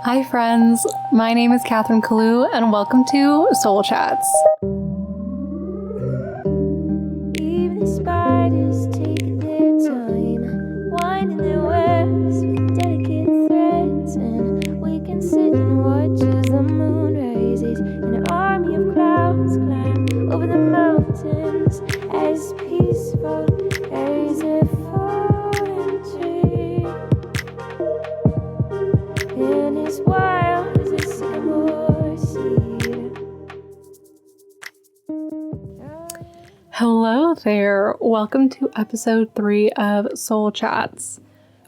Hi friends, my name is Catherine Kalu and welcome to Soul Chats. Even the spiders take their time, winding their webs with delicate threads, and we can sit and watch as the moon rises, and an army of clouds climb over the mountains as peaceful as a fallen tree, and as wild as a sycamore seed. Hello there, welcome to episode 3 of Soul Chats.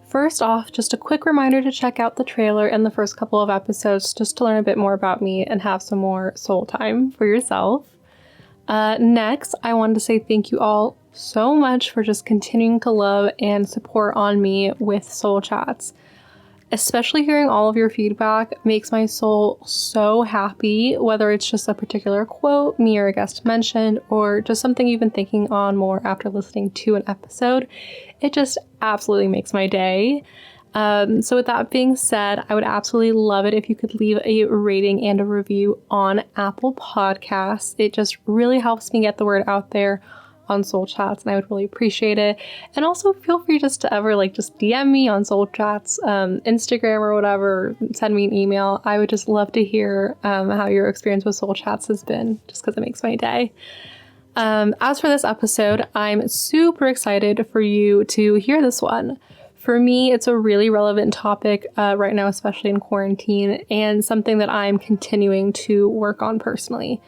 First off, just a quick reminder to check out the trailer and the first couple of episodes just to learn a bit more about me and have some more soul time for yourself. Next, I wanted to say thank you all so much for just continuing to love and support on me with Soul Chats. Especially hearing all of your feedback makes my soul so happy, whether it's just a particular quote me or a guest mentioned, or just something you've been thinking on more after listening to an episode. It just absolutely makes my day. So with that being said, I would absolutely love it if you could leave a rating and a review on Apple Podcasts. It just really helps me get the word out there on Soul Chats, and I would really appreciate it. And also feel free just to ever just DM me on Soul Chats, Instagram or whatever, send me an email. I would just love to hear how your experience with Soul Chats has been, just because it makes my day. As for this episode, I'm super excited for you to hear this one. For me, it's a really relevant topic right now, especially in quarantine, and something that I'm continuing to work on personally.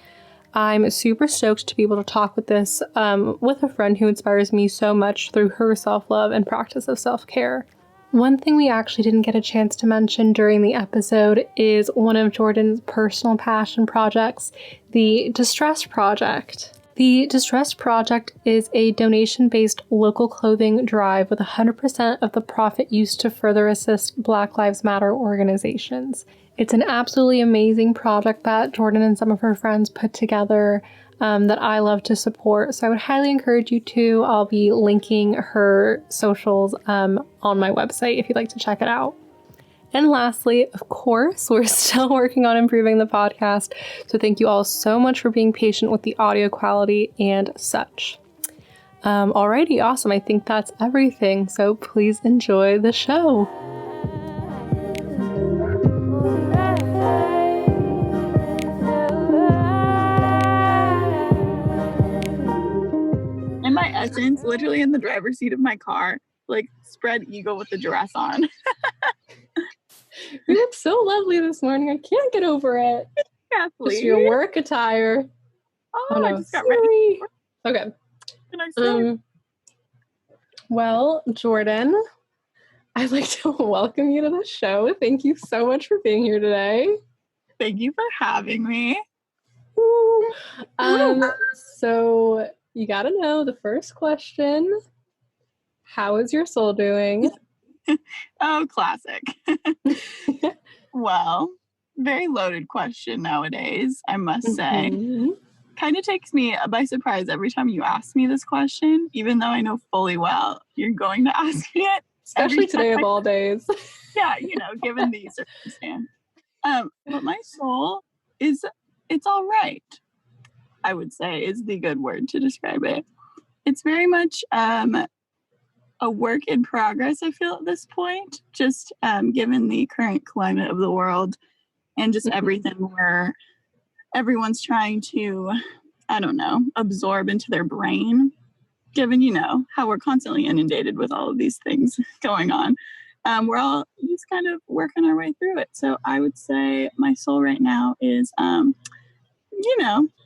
I'm super stoked to be able to talk with this with a friend who inspires me so much through her self-love and practice of self-care. One thing we actually didn't get a chance to mention during the episode is one of Jordan's personal passion projects, the Distress Project. The Distress Project is a donation-based local clothing drive with 100% of the profit used to further assist Black Lives Matter organizations. It's an absolutely amazing project that Jordan and some of her friends put together that I love to support. So I would highly encourage you to. I'll be linking her socials on my website if you'd like to check it out. And lastly, of course, we're still working on improving the podcast. So thank you all so much for being patient with the audio quality and such. Alrighty, awesome. I think that's everything. So please enjoy the show. In my essence, literally in the driver's seat of my car, spread eagle with the dress on. You look so lovely this morning. I can't get over it. Kathleen. Just your work attire. Oh, no. I just got ready. Okay. Can I say? Well, Jordan, I'd like to welcome you to the show. Thank you so much for being here today. Thank you for having me. So you gotta know the first question. How is your soul doing? Oh, classic. Well, very loaded question nowadays, I must say. Kind of takes me by surprise every time you ask me this question, even though I know fully well you're going to ask me it. Especially today of all days. Yeah, given the circumstance. But my soul it's all right, I would say, is the good word to describe it. It's very much a work in progress, I feel, at this point, just given the current climate of the world and just everything where everyone's trying to, absorb into their brain, given, how we're constantly inundated with all of these things going on. We're all just kind of working our way through it. So I would say my soul right now is,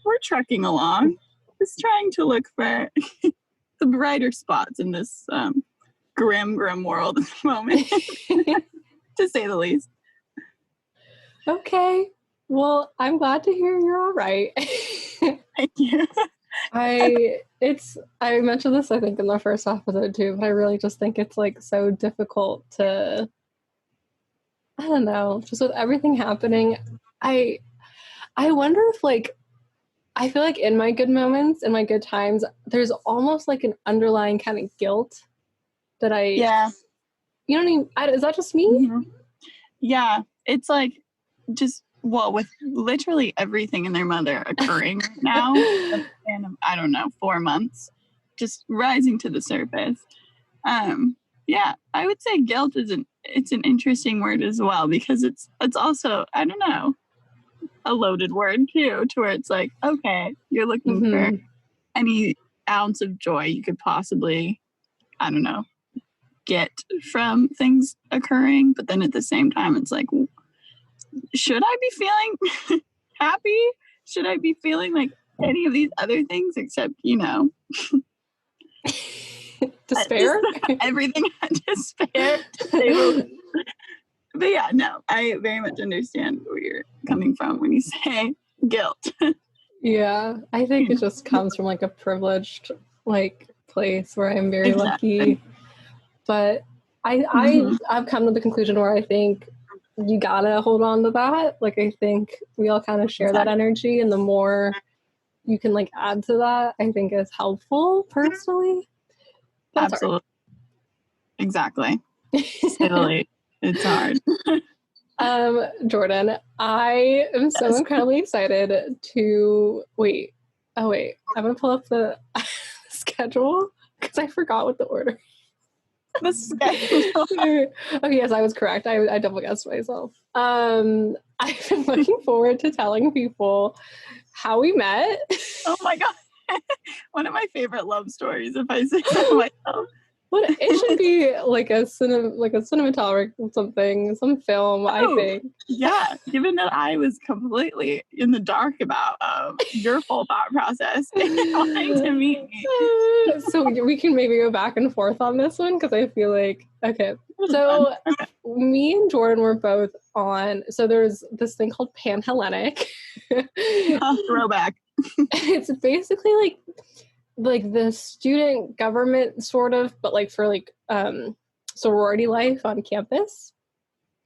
we're trucking along, just trying to look for the brighter spots in this grim world at the moment, to say the least. Okay. Well, I'm glad to hear you're all right. Thank you. I mentioned this, I think, in the first episode too, but I really just think it's so difficult to, I don't know, just with everything happening. I wonder if I feel in my good moments, in my good times, there's almost an underlying kind of guilt that yeah. You know what I mean? Is that just me? Mm-hmm. Yeah, it's like just, well, with literally everything in their mother occurring right now, in, I don't know, 4 months, just rising to the surface. Yeah, I would say guilt it's an interesting word as well, because it's also, I don't know, a loaded word too, to where it's like, okay, you're looking for any ounce of joy you could possibly, I don't know, get from things occurring, but then at the same time it's like, should I be feeling happy? Should I be feeling like any of these other things except, despair? Everything despair, to say the least. But yeah, no, I very much understand where you're coming from when you say guilt. Yeah, I think it just comes from like a privileged like place where I'm very lucky. But I've come to the conclusion where I think you gotta hold on to that. Like, I think we all kind of share that energy, and the more you can like add to that, I think is helpful personally. But absolutely. Exactly. It's hard. Jordan, I am so incredibly excited to wait. I'm gonna pull up the schedule because I forgot what the order. The schedule. Okay, yes, I was correct. I double guessed myself. I've been looking forward to telling people how we met. Oh my god. One of my favorite love stories, if I say so myself. But it should be like a cinematographic something, some film, I think. Yeah, given that I was completely in the dark about your full thought process wanting to meet me. So we can maybe go back and forth on this one, because I feel like, okay. So me and Jordan were both on, so there's this thing called Panhellenic. Throwback. It's basically like the student government sort of, but like for like sorority life on campus.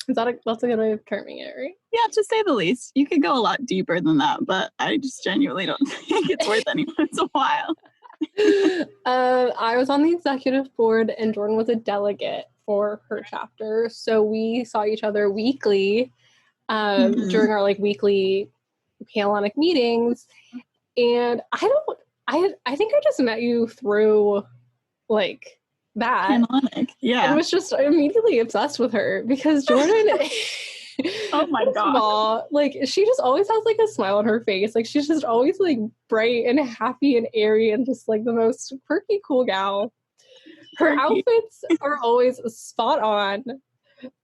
That's a good way of terming it, right? Yeah, to say the least. You could go a lot deeper than that, but I just genuinely don't think it's worth anyone's while. I was on the executive board, and Jordan was a delegate for her chapter, so we saw each other weekly during our like weekly Panhellenic meetings. And I think I just met you through like that. Panhellenic, yeah. I was just immediately obsessed with her because Jordan oh my god. First of all, like, she just always has like a smile on her face. Like, she's just always like bright and happy and airy and just like the most quirky, cool gal. Her outfits are always spot on.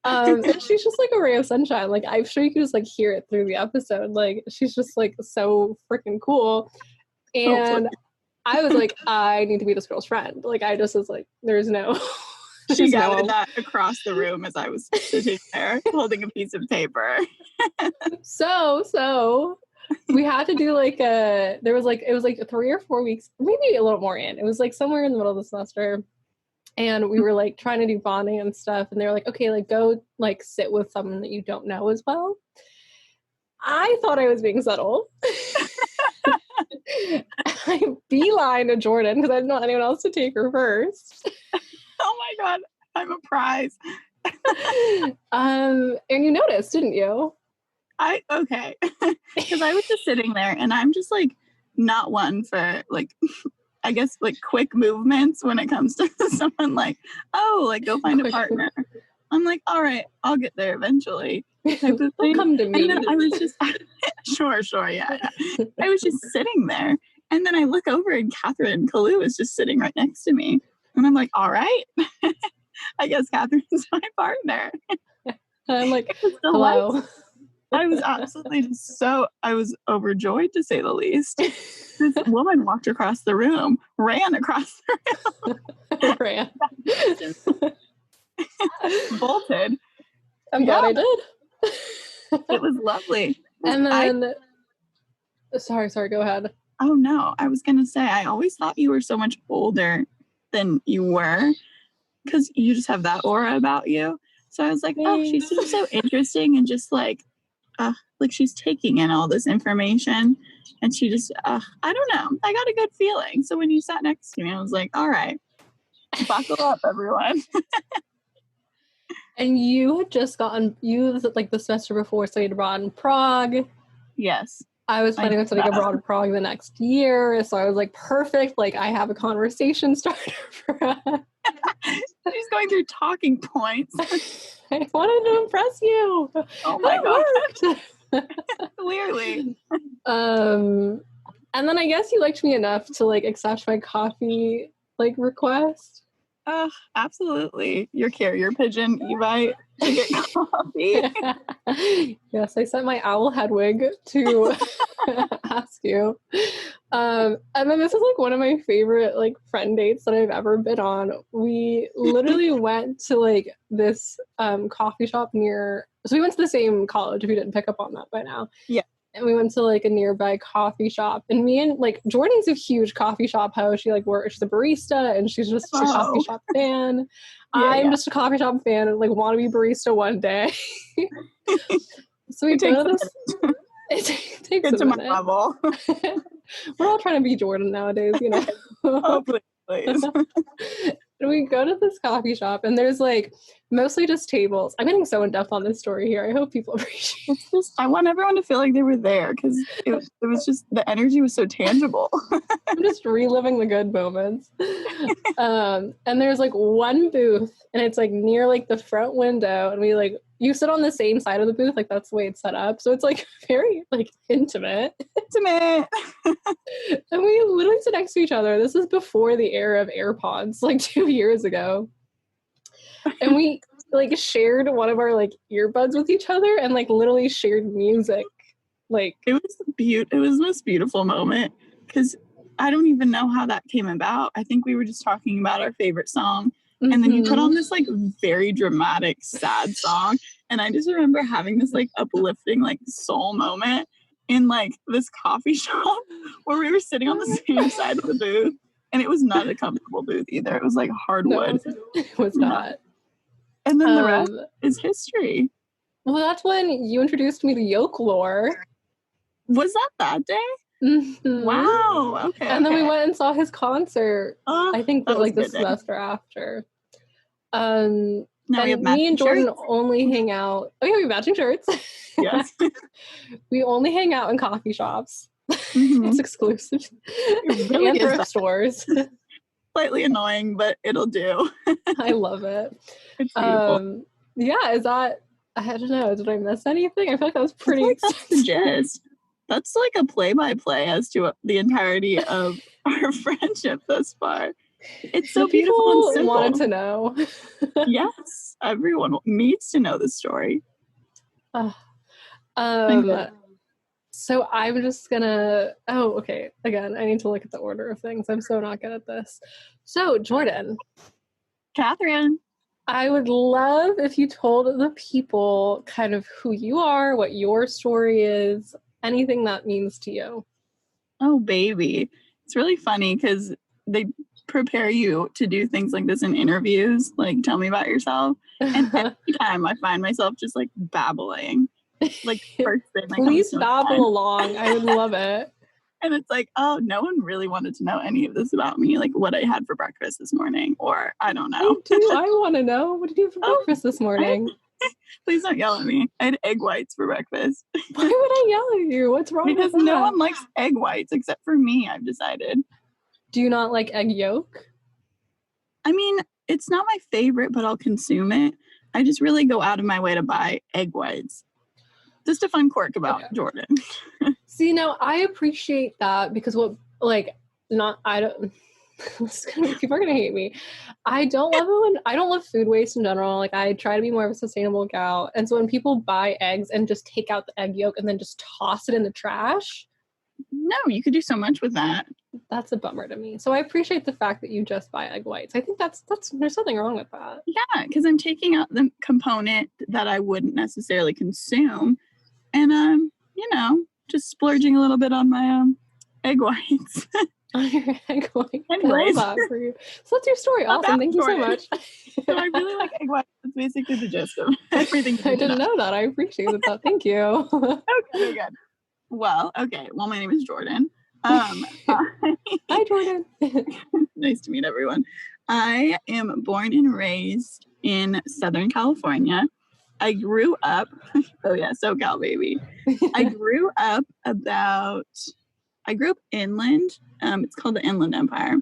And she's just like a ray of sunshine. Like, I'm sure you can just like hear it through the episode. Like, she's just like so freaking cool. And I was like, I need to be this girl's friend. Like, I just was like, there's no. She gathered that across the room as I was sitting there holding a piece of paper. So we had to do like it was like 3 or 4 weeks, maybe a little more in. It was like somewhere in the middle of the semester. And we were like trying to do bonding and stuff. And they were like, okay, like go like sit with someone that you don't know as well. I thought I was being subtle. I beeline to Jordan because I didn't want anyone else to take her first. Oh my god, I'm a prize. And you noticed, didn't you? Okay. Because I was just sitting there and I'm just like not one for like I guess like quick movements when it comes to someone like, oh, like go find a partner. I'm like, all right, I'll get there eventually. Type of thing. Come to me. And then I was just sure, yeah. I was just sitting there. And then I look over and Catherine Kalu is just sitting right next to me. And I'm like, all right. I guess Catherine's my partner. And I'm like, hello. I was absolutely just I was overjoyed to say the least. This woman walked across the room, ran across the room. Ran. Bolted. I'm glad I did. It was lovely. And then, sorry, go ahead. Oh no, I was going to say, I always thought you were so much older than you were because you just have that aura about you. So I was like, oh, she seems so interesting and just like she's taking in all this information and she just, I don't know. I got a good feeling. So when you sat next to me, I was like, all right, buckle up, everyone. And you had just gotten, like the semester before studied abroad in Prague. Yes. I was planning on studying abroad in Prague the next year. So I was like, perfect. Like I have a conversation starter for us. She's going through talking points. I wanted to impress you. Oh my God. Clearly. And then I guess you liked me enough to like accept my coffee like request. Absolutely. Your carrier pigeon, Evite, to get coffee. Yes, I sent my owl Hedwig to ask you. And then this is like one of my favorite like friend dates that I've ever been on. We literally went to like this coffee shop near, so we went to the same college, if you didn't pick up on that by now. Yeah. And we went to like a nearby coffee shop, and me and like Jordan's a huge coffee shop host. She's a barista, and she's just a coffee shop fan. I'm just a coffee shop fan and like want to be barista one day. So we go to this. It takes a minute. Level. We're all trying to be Jordan nowadays, you know. Oh, please. And we go to this coffee shop, and there's like mostly just tables. I'm getting so in depth on this story here. I hope people appreciate it. I want everyone to feel like they were there because it was just, the energy was so tangible. I'm just reliving the good moments. And there's like one booth, and it's like near like the front window, and we like, you sit on the same side of the booth, like that's the way it's set up. So it's like very like intimate. And we literally sit next to each other. This is before the era of AirPods, like 2 years ago. And we like shared one of our like earbuds with each other and like literally shared music. Like it was the most beautiful moment because I don't even know how that came about. I think we were just talking about our favorite song. Mm-hmm. And then you put on this like very dramatic, sad song. And I just remember having this like uplifting, like soul moment in like this coffee shop where we were sitting on the same side of the booth. And it was not a comfortable booth either. It was like hardwood. No, it was not. And then the rest is history. Well, that's when you introduced me to yoke lore. Was that day? Mm-hmm. Wow. Okay. And then we went and saw his concert. I think that like the semester after. Now me and Jordan shirts. Only hang out. Oh yeah, we have matching shirts. Yes. We only hang out in coffee shops. Mm-hmm. It's exclusive. It really and thrift stores. Slightly annoying, but it'll do. I love it. It's beautiful. Yeah, is that, I don't know, did I miss anything? I feel like that was pretty that's the gist. That's like a play-by-play as to the entirety of our friendship thus far. It's so beautiful and simple. Wanted to know. Yes, everyone needs to know the story. So I'm just gonna, okay. Again, I need to look at the order of things. I'm so not good at this. So Jordan. Catherine. I would love if you told the people kind of who you are, what your story is, anything that means to you. Oh, baby. It's really funny because they prepare you to do things like this in interviews, like tell me about yourself. And every time I find myself just like babbling. Like first thing please babble along. I would love it. And it's like, oh, no one really wanted to know any of this about me, like what I had for breakfast this morning, or I don't know. I want to know. What did you have for breakfast this morning? Please don't yell at me. I had egg whites for breakfast. Why would I yell at you? What's wrong because with that? No one likes egg whites except for me, I've decided. Do you not like egg yolk? I mean, it's not my favorite, but I'll consume it. I just really go out of my way to buy egg whites. Just a fun quirk about Jordan. See, no, I appreciate that because people are gonna hate me. I don't love food waste in general. Like I try to be more of a sustainable gal. And so when people buy eggs and just take out the egg yolk and then just toss it in the trash. No, you could do so much with that. That's a bummer to me. So I appreciate the fact that you just buy egg whites. I think that's there's nothing wrong with that. Yeah, because I'm taking out the component that I wouldn't necessarily consume. And just splurging a little bit on my egg whites. On your egg whites. Anyways. I love that for you. So that's your story. Awesome. Thank you so much. So I really like egg whites. That's basically the gist of everything. I didn't know that. I appreciate that. Thank you. Okay, good. Well, my name is Jordan. Hi, Jordan. Nice to meet everyone. I am born and raised in Southern California. I grew up, oh yeah, SoCal baby. I grew up inland. It's called the Inland Empire.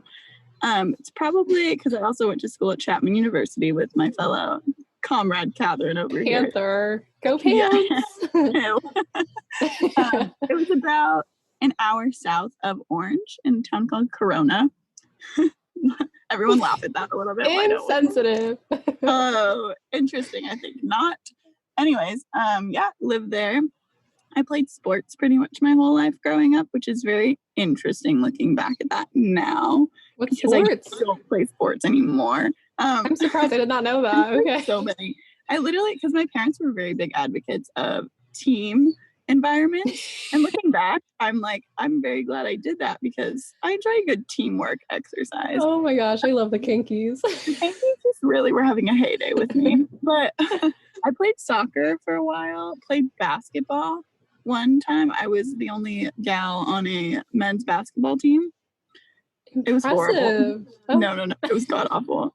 It's probably because I also went to school at Chapman University with my fellow comrade Catherine over Panther. Go Pants! here. It was about an hour south of Orange in a town called Corona. Everyone laugh at that a little bit. Insensitive. Oh, interesting. I think not. Anyways, lived there. I played sports pretty much my whole life growing up, which is very interesting looking back at that now. What because sports? I don't play sports anymore. I'm surprised I did not know that. Okay. So many. I literally, because my parents were very big advocates of team environment. And looking back, I'm like, I'm very glad I did that because I enjoy a good teamwork exercise. Oh my gosh, I love the Koehnkes. The Koehnkes just really were having a heyday with me. But I played soccer for a while, played basketball. One time I was the only gal on a men's basketball team. It was horrible. Oh. No. It was god awful.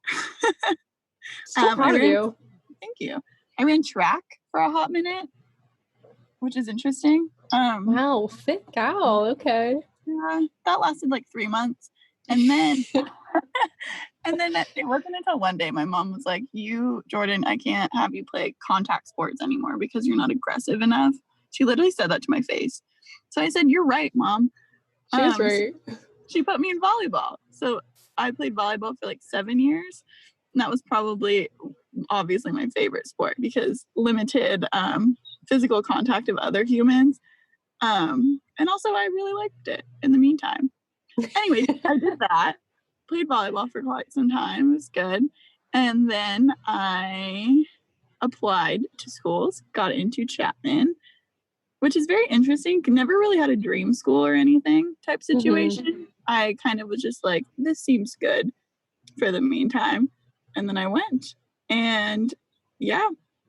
Still proud of you. Thank you. I ran track for a hot minute, which is interesting. Wow, fit gal. Okay. Yeah, that lasted like 3 months. And then it wasn't until one day my mom was like, Jordan, I can't have you play contact sports anymore because you're not aggressive enough. She literally said that to my face. So I said, you're right, Mom. She's right. She put me in volleyball. So I played volleyball for like 7 years. And that was probably obviously my favorite sport because limited physical contact of other humans. And also I really liked it in the meantime. Anyway, I did that. Played volleyball for quite some time. It was good. And then I applied to schools, got into Chapman, which is very interesting. Never really had a dream school or anything type situation. Mm-hmm. I kind of was just like, this seems good for the meantime. And then I went. And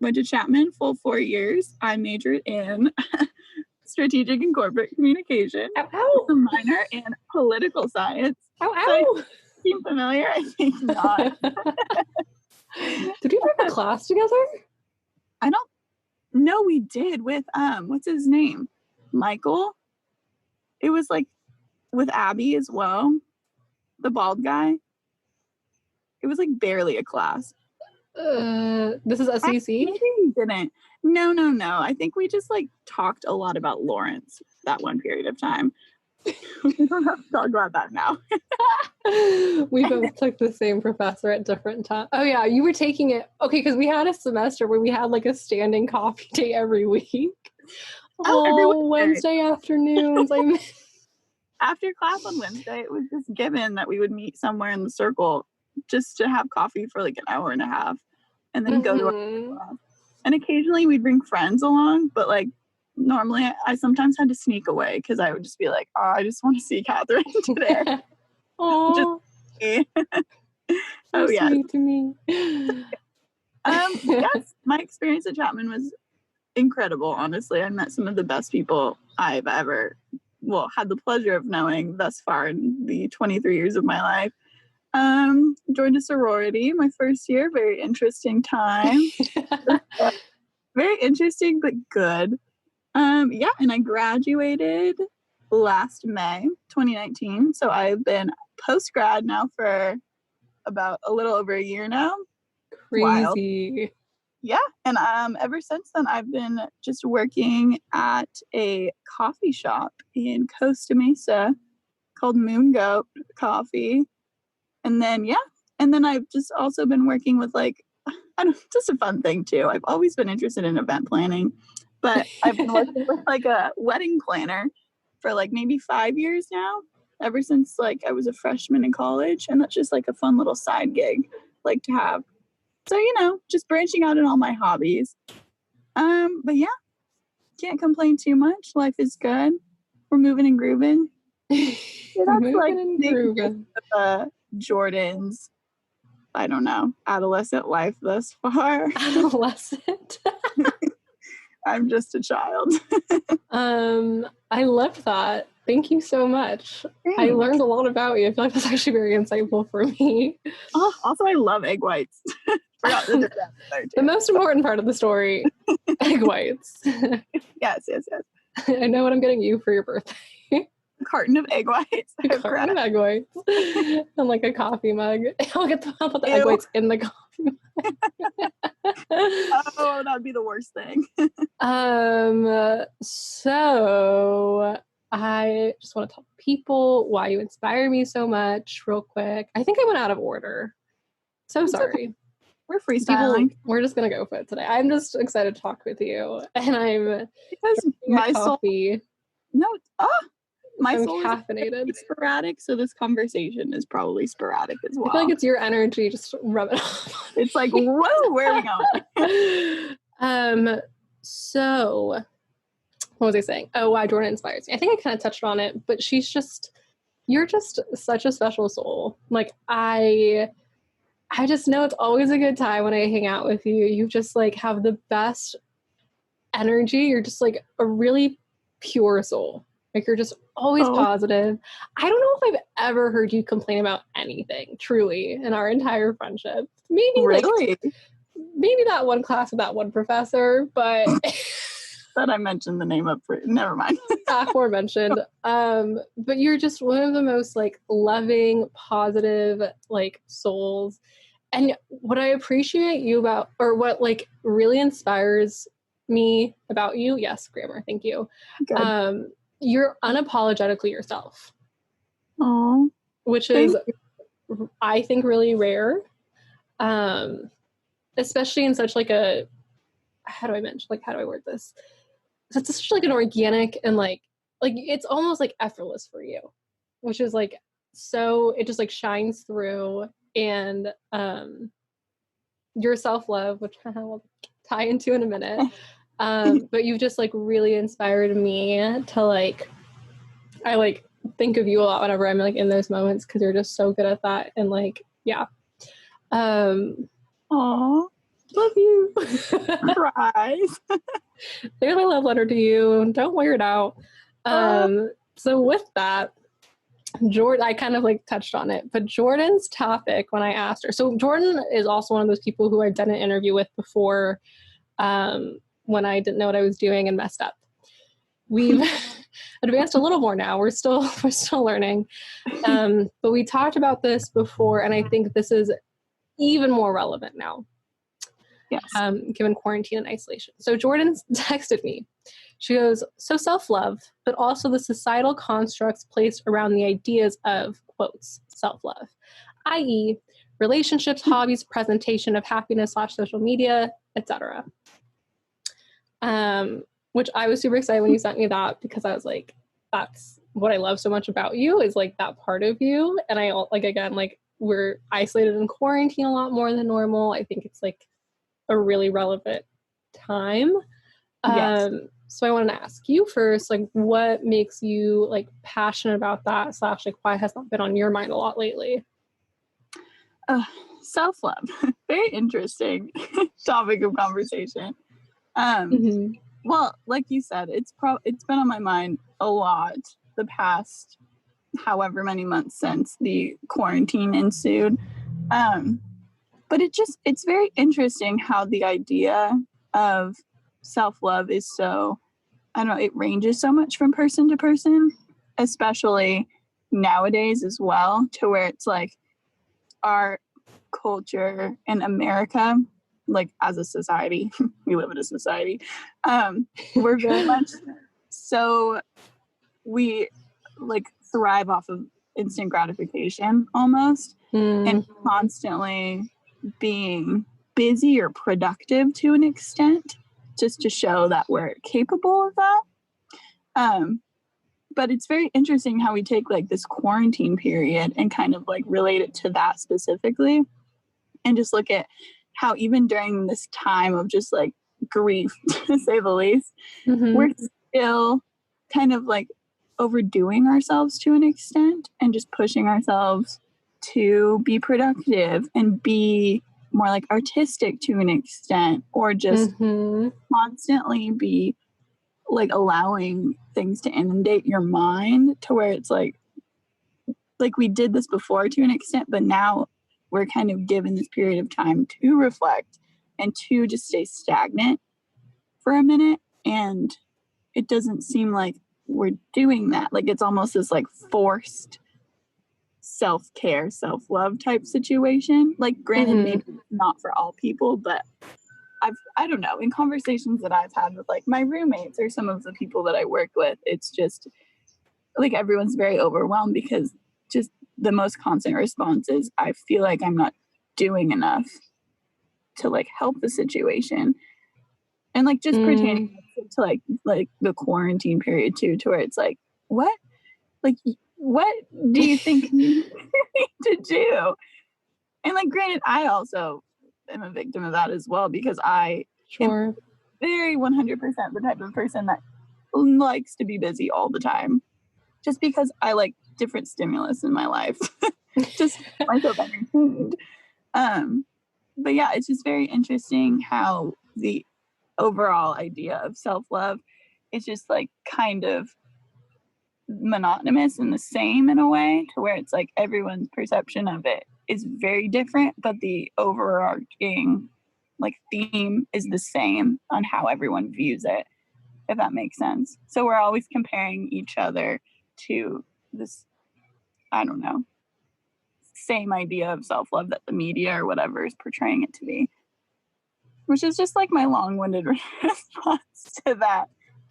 went to Chapman full 4 years. I majored in strategic and corporate communication. Ow. A minor in political science. Ow. So, seem familiar? I think not. Did we have a class together? I don't know. We did with what's his name? Michael. It was like with Abby as well. The bald guy. It was like barely a class. This is SEC? Maybe we didn't. No. I think we just like talked a lot about Lawrence that one period of time. We don't have to talk about that now. We both took the same professor at different times. Oh yeah, you were taking it. Okay, because we had a semester where we had like a standing coffee day every week. Every Wednesday afternoons. After class on Wednesday, it was just given that we would meet somewhere in the circle just to have coffee for like an hour and a half and then go to our class. And occasionally we'd bring friends along, but like normally I sometimes had to sneak away because I would just be like, I just want to see Catherine today. Oh, oh yeah. Sweet to me. Yes, my experience at Chapman was incredible. Honestly, I met some of the best people I've ever had the pleasure of knowing thus far in the 23 years of my life. Joined a sorority my first year. Very interesting time. Very interesting, but good. And I graduated last May 2019. So I've been post-grad now for about a little over a year now. Crazy. Wild. Yeah. And ever since then, I've been just working at a coffee shop in Costa Mesa called Moon Goat Coffee. And then, I've just also been working with just a fun thing too. I've always been interested in event planning, but I've been working with like a wedding planner for like maybe 5 years now, ever since like I was a freshman in college. And that's just like a fun little side gig like to have. So, just branching out in all my hobbies. But yeah, can't complain too much. Life is good. We're moving and grooving. So that's like Jordan's, I don't know, adolescent life thus far. Adolescent. I'm just a child. I loved that. Thank you so much. Thanks. I learned a lot about you. I feel like that's actually very insightful for me. Oh, also, I love egg whites. Forgot to do that there, The too. most important part of the story, egg whites. Yes. I know what I'm getting you for your birthday. A carton of egg whites. A carton of egg whites and like a coffee mug. I'll put the egg Ew. whites in the coffee mug. Oh, that would be the worst thing. So I just want to tell people why you inspire me so much real quick. I think I went out of order. So It's sorry. okay. We're freestyling. We're just gonna go for it today. I'm just excited to talk with you, and I'm Because my soul. coffee. No. My I'm soul caffeinated. is sporadic, so this conversation is probably sporadic as well. I feel like it's your energy just rubbing off. It's like, whoa, where are we going? So what was I saying? Oh, why Jordan inspires me. I think I kind of touched on it, but you're just such a special soul. Like I just know it's always a good time when I hang out with you. You just like have the best energy. You're just like a really pure soul. Like you're just always positive. I don't know if I've ever heard you complain about anything, truly, in our entire friendship. Maybe Really? Maybe that one class with that one professor, but That I mentioned the name up for. Never mind. aforementioned. But you're just one of the most like loving, positive, like souls. And what I appreciate you about, or what like really inspires me about you, yes, grammar, thank you. Good. You're unapologetically yourself. Oh, which is, I think, really rare. Especially in such like a, how do I word this? It's such like an organic and like it's almost like effortless for you, which is like, so it just like shines through. And your self-love, which we'll tie into in a minute. But you've just like really inspired me to like, I like think of you a lot whenever I'm like in those moments, because you're just so good at that. And like, yeah. Aw, Love you. surprise. There's my love letter to you. Don't wear it out. So with that, Jordan, I kind of like touched on it, but Jordan's topic when I asked her, so Jordan is also one of those people who I've done an interview with before, when I didn't know what I was doing and messed up. We've advanced a little more now. We're still learning. But we talked about this before, and I think this is even more relevant now. Yes. Given quarantine and isolation. So Jordan texted me. She goes, so self-love, but also the societal constructs placed around the ideas of, quotes, self-love, i.e. relationships, hobbies, presentation of happiness / social media, etc. Which I was super excited when you sent me that, because I was like, that's what I love so much about you, is like that part of you. And I like, again, like we're isolated in quarantine a lot more than normal. I think it's like a really relevant time. Yes. So I wanted to ask you first, like what makes you like passionate about that / like why has that been on your mind a lot lately? Self-love. Very interesting topic of conversation. Well, like you said, it's been on my mind a lot the past however many months since the quarantine ensued. But it's very interesting how the idea of self-love is so, I don't know, it ranges so much from person to person, especially nowadays as well, to where it's like our culture in America, like as a society, we live in a society, we're very much so, we like thrive off of instant gratification almost, and constantly being busy or productive to an extent, just to show that we're capable of that. But it's very interesting how we take like this quarantine period and kind of like relate it to that specifically, and just look at how even during this time of just like grief, to say the least, we're still kind of like overdoing ourselves to an extent and just pushing ourselves to be productive and be more like artistic to an extent, or just constantly be like allowing things to inundate your mind to where it's like we did this before to an extent, but now we're kind of given this period of time to reflect and to just stay stagnant for a minute. And it doesn't seem like we're doing that. Like it's almost this like forced self-care, self-love type situation. Like granted, maybe not for all people, but I don't know, in conversations that I've had with like my roommates or some of the people that I work with, it's just like everyone's very overwhelmed because just the most constant response is I feel like I'm not doing enough to like help the situation. And like just pertaining to like the quarantine period too, to where it's like, what do you think you need to do? And like granted, I also am a victim of that as well, because I am very 100% the type of person that likes to be busy all the time, just because I like different stimulus in my life. Just myself entertained. But yeah, it's just very interesting how the overall idea of self-love is just like kind of monotonous and the same in a way, to where it's like everyone's perception of it is very different, but the overarching like theme is the same on how everyone views it, if that makes sense. So we're always comparing each other to this, I don't know, same idea of self-love that the media or whatever is portraying it to be, which is just like my long-winded response to that.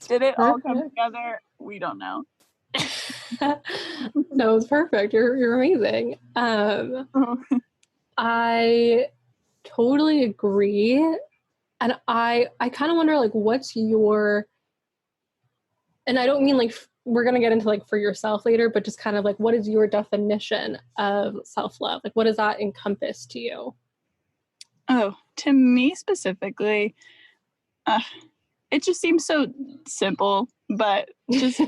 Did it all come together? We don't know. No, it's perfect. You're amazing. I totally agree. And I kind of wonder like what's your, and I don't mean like we're going to get into like for yourself later, but just kind of like what is your definition of self-love? Like what does that encompass to you? Oh, to me specifically, it just seems so simple, but just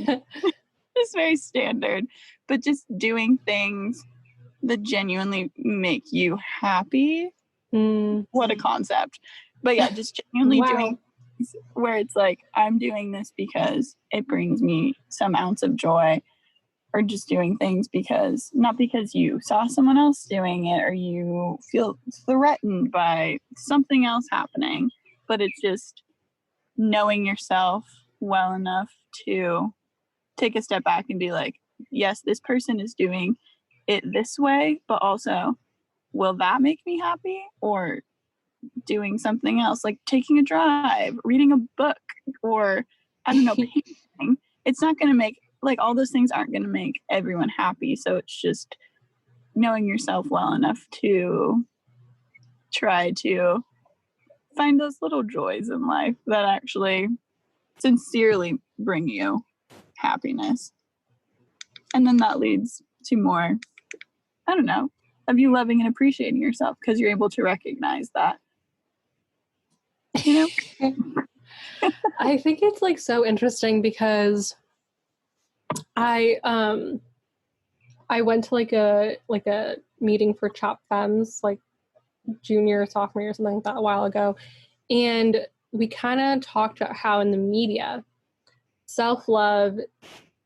just very standard. But just doing things that genuinely make you happy. What a concept. But yeah, just genuinely doing things where it's like, I'm doing this because it brings me some ounce of joy, or just doing things because, not because you saw someone else doing it or you feel threatened by something else happening, but it's just knowing yourself well enough to take a step back and be like, yes, this person is doing it this way, but also, will that make me happy? Or doing something else, like taking a drive, reading a book, or I don't know, painting. It's not going to make, like, all those things aren't going to make everyone happy. So it's just knowing yourself well enough to try to find those little joys in life that actually sincerely bring you happiness. And then that leads to more, I don't know, of you loving and appreciating yourself because you're able to recognize that. You know? I think it's like so interesting because I went to like a meeting for Chop Femmes like junior, sophomore year, something like that a while ago. And we kind of talked about how in the media, self-love,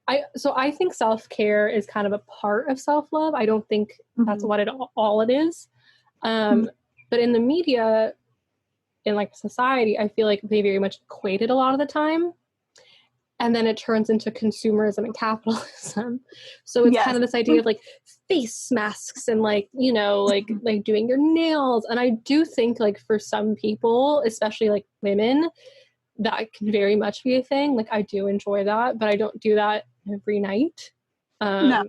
I think self-care is kind of a part of self-love. I don't think that's what all it is. But in the media, in like society, I feel like they very much equate it a lot of the time. And then it turns into consumerism and capitalism. So it's kind of this idea of like face masks and like, you know, like doing your nails. And I do think like for some people, especially like women, that can very much be a thing. Like I do enjoy that, but I don't do that every night. No.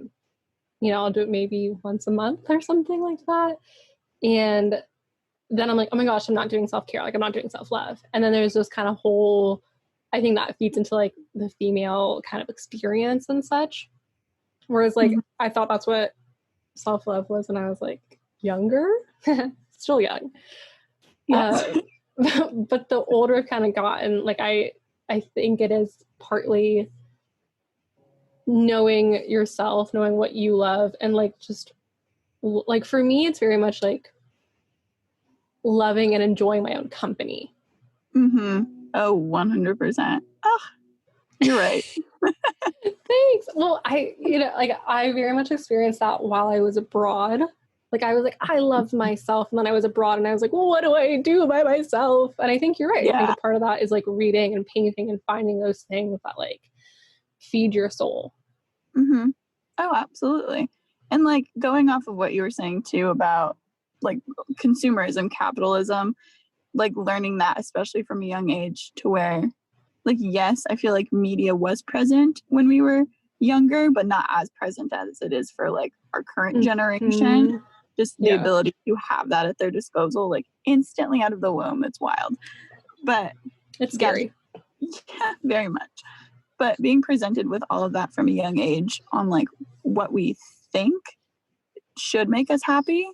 You know, I'll do it maybe once a month or something like that. And then I'm like, oh my gosh, I'm not doing self-care. Like I'm not doing self-love. And then there's this kind of whole, I think that feeds into like the female kind of experience and such. Whereas like, I thought that's what self-love was when I was like younger, still young. Yes. But the older I've kind of gotten, like I think it is partly knowing yourself, knowing what you love, and like just like for me, it's very much like loving and enjoying my own company. Oh, 100%. Oh, You're right. Thanks. Well, I very much experienced that while I was abroad. Like, I was like, I loved myself. And then I was abroad and I was like, well, what do I do by myself? And I think you're right. I think Yeah. a part of that is like reading and painting and finding those things that like feed your soul. Mm-hmm. Oh, absolutely. And like going off of what you were saying too about like consumerism, capitalism, like learning that, especially from a young age, to where like, yes, I feel like media was present when we were younger, but not as present as it is for like our current generation. Just the ability to have that at their disposal, like instantly out of the womb. It's wild. But it's scary. Yeah, very much. But being presented with all of that from a young age on like what we think should make us happy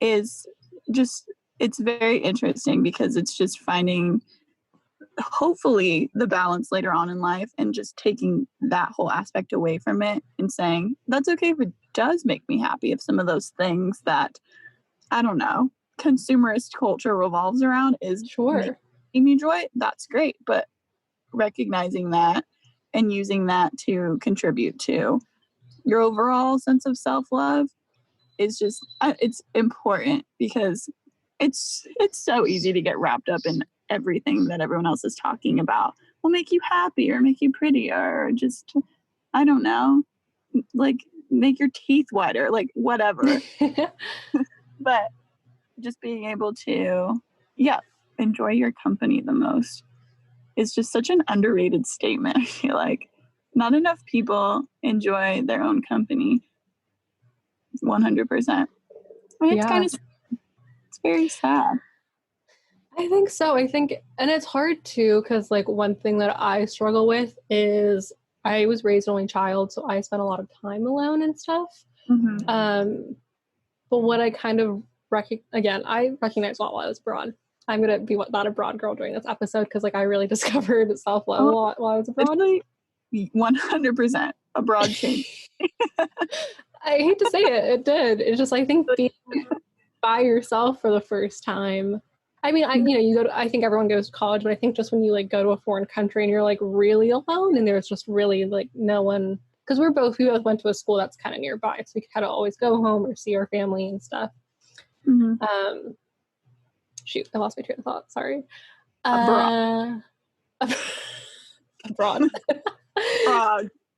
is just, it's very interesting because it's just finding hopefully the balance later on in life and just taking that whole aspect away from it and saying that's okay if it does make me happy, if some of those things that I don't know consumerist culture revolves around is making me joy, that's great. But recognizing that and using that to contribute to your overall sense of self-love is just it's important because it's so easy to get wrapped up in everything that everyone else is talking about will make you happy or make you prettier or just I don't know, like make your teeth whiter, like whatever. But just being able to enjoy your company the most is just such an underrated statement. I feel like not enough people enjoy their own company 100%. I mean, it's very sad. I think so. And it's hard too, because like one thing that I struggle with is I was raised an only child, so I spent a lot of time alone and stuff. Mm-hmm. But what I kind of I recognized while I was abroad. I'm gonna be not a broad girl during this episode because like I really discovered self-love while I was abroad. 100% a broad change. I hate to say it, it did. It's just I think being by yourself for the first time. I mean, I think everyone goes to college, but I think just when you like go to a foreign country and you're like really alone and there's just really like no one, because we both went to a school that's kind of nearby, so we could kind of always go home or see our family and stuff. Mm-hmm. Shoot, I lost my train of thought. Sorry. Abroad.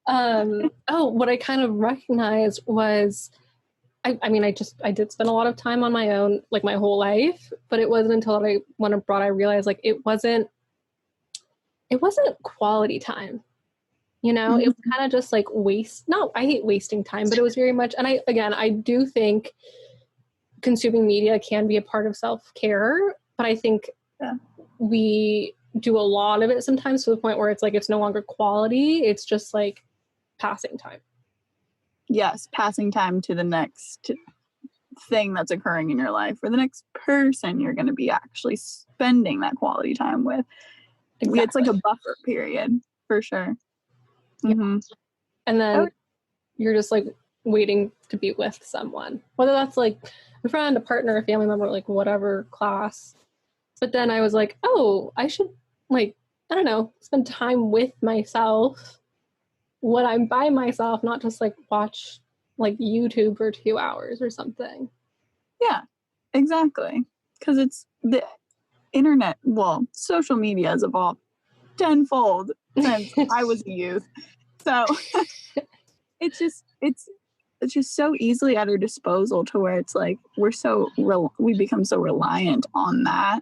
What I kind of recognized was, I did spend a lot of time on my own, like my whole life, but it wasn't until I went abroad I realized like it wasn't quality time. You know, it was kind of just like I hate wasting time, but it was very much, and I do think consuming media can be a part of self-care, but I think we do a lot of it sometimes to the point where it's like it's no longer quality, it's just like passing time. Yes, passing time to the next thing that's occurring in your life or the next person you're going to be actually spending that quality time with. Exactly. It's like a buffer period for sure. Yeah. Mm-hmm. And then you're just like waiting to be with someone, whether that's like a friend, a partner, a family member, like whatever class. But then I was like, oh, I should like, I don't know, spend time with myself when I'm by myself, not just like watch like YouTube for 2 hours or something. Yeah, exactly. Because it's the internet, well, social media has evolved tenfold since I was a youth. So it's just so easily at our disposal to where it's like we become so reliant on that.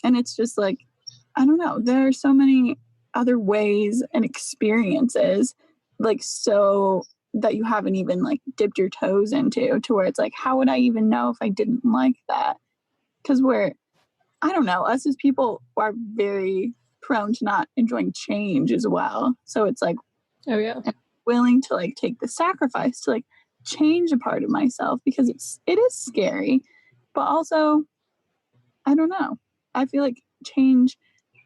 And it's just like, I don't know, there are so many other ways and experiences like so that you haven't even like dipped your toes into, to where it's like, how would I even know if I didn't like that? Because I don't know, us as people are very prone to not enjoying change as well. So it's like, oh yeah, I'm willing to like take the sacrifice to like change a part of myself because it is scary, but also I don't know, I feel like change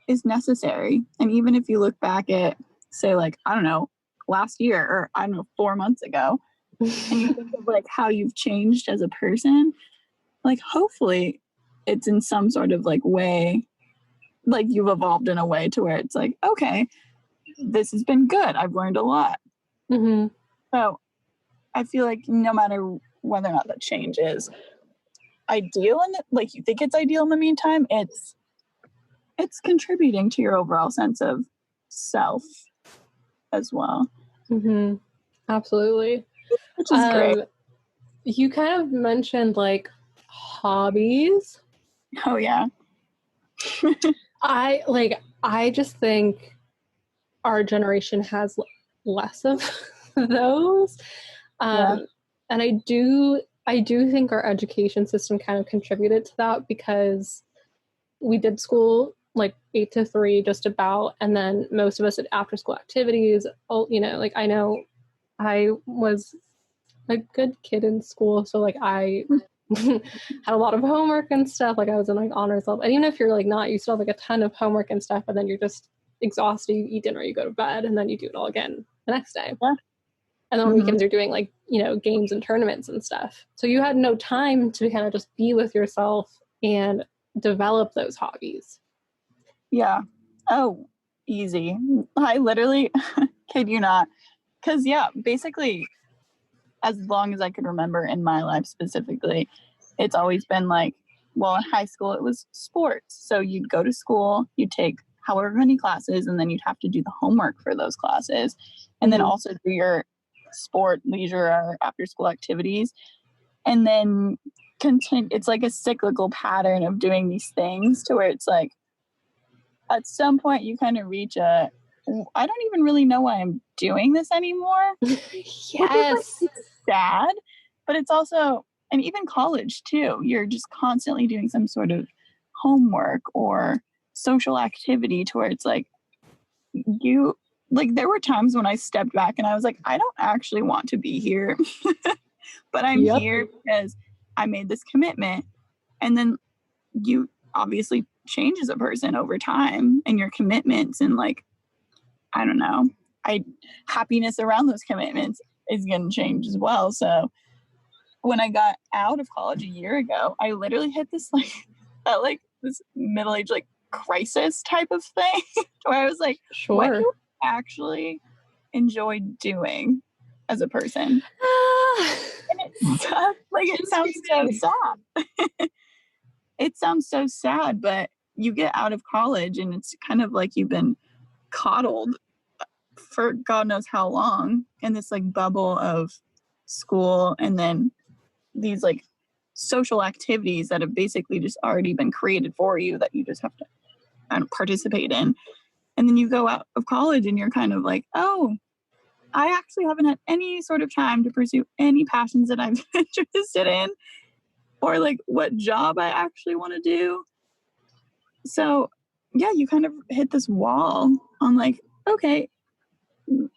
is necessary. And even if you look back at say like, I don't know, last year or I don't know, 4 months ago, and you think of like how you've changed as a person, like hopefully it's in some sort of like way, like you've evolved in a way to where it's like, okay, this has been good. I've learned a lot. Mm-hmm. So I feel like no matter whether or not that change is ideal, and like you think it's ideal in the meantime, it's contributing to your overall sense of self as well. Mm-hmm. Absolutely. Which is great. You kind of mentioned like hobbies. Oh yeah. I just think our generation has less of those. And I do think our education system kind of contributed to that, because we did school like 8 to 3 just about, and then most of us did after school activities. Like I know I was a good kid in school, so like I had a lot of homework and stuff. Like I was in like honors club, and even if you're like not, you still have like a ton of homework and stuff, and then you're just exhausted. You eat dinner, you go to bed, and then you do it all again the next day. Yeah. And then on weekends you're doing like, games and tournaments and stuff. So you had no time to kind of just be with yourself and develop those hobbies. Yeah. Oh, easy. I literally kid you not. Because basically, as long as I could remember in my life specifically, it's always been like, well, in high school it was sports. So you'd go to school, you'd take however many classes, and then you'd have to do the homework for those classes, and then also do your sport, leisure, or after school activities, and then continue. It's like a cyclical pattern of doing these things to where it's like at some point you kind of reach I don't even really know why I'm doing this anymore. Yes. It's sad, but it's also, and even college too, you're just constantly doing some sort of homework or social activity to where it's like there were times when I stepped back and I was like, I don't actually want to be here, but I'm here because I made this commitment. And then you obviously change as a person over time, and your commitments, and like, I don't know, happiness around those commitments is going to change as well. So when I got out of college a year ago, I literally hit this this middle-aged crisis type of thing where I was like, what do I actually enjoy doing as a person? And it sounds so sad. It sounds so sad, but you get out of college and it's kind of like you've been coddled for God knows how long in this bubble of school, and then these social activities that have basically just already been created for you that you just have to participate in. And then you go out of college and you're kind of like, oh, I actually haven't had any sort of time to pursue any passions that I'm interested in, or what job I actually want to do. So yeah, you kind of hit this wall on okay,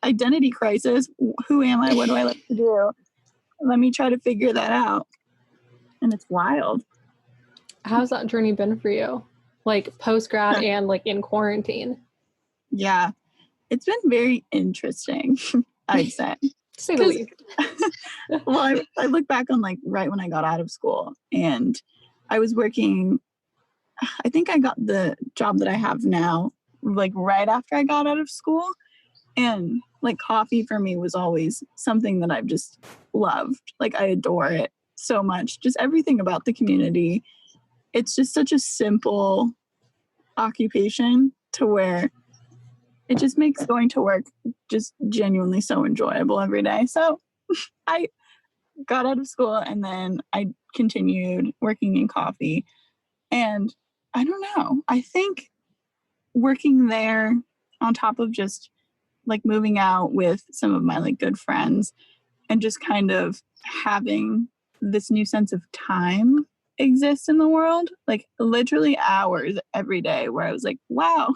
identity crisis. Who am I? What do I like to do? Let me try to figure that out. And it's wild. How's that journey been for you? Post-grad and in quarantine? Yeah, it's been very interesting, I'd say. Say the least. Well, I look back on right when I got out of school, and I was working, I think I got the job that I have now right after I got out of school. And coffee for me was always something that I've just loved. I adore it so much. Just everything about the community. It's just such a simple occupation to where it just makes going to work just genuinely so enjoyable every day. So I got out of school and then I continued working in coffee. And I don't know, I think working there on top of just moving out with some of my good friends and just kind of having this new sense of time exist in the world, literally hours every day where I was like, wow,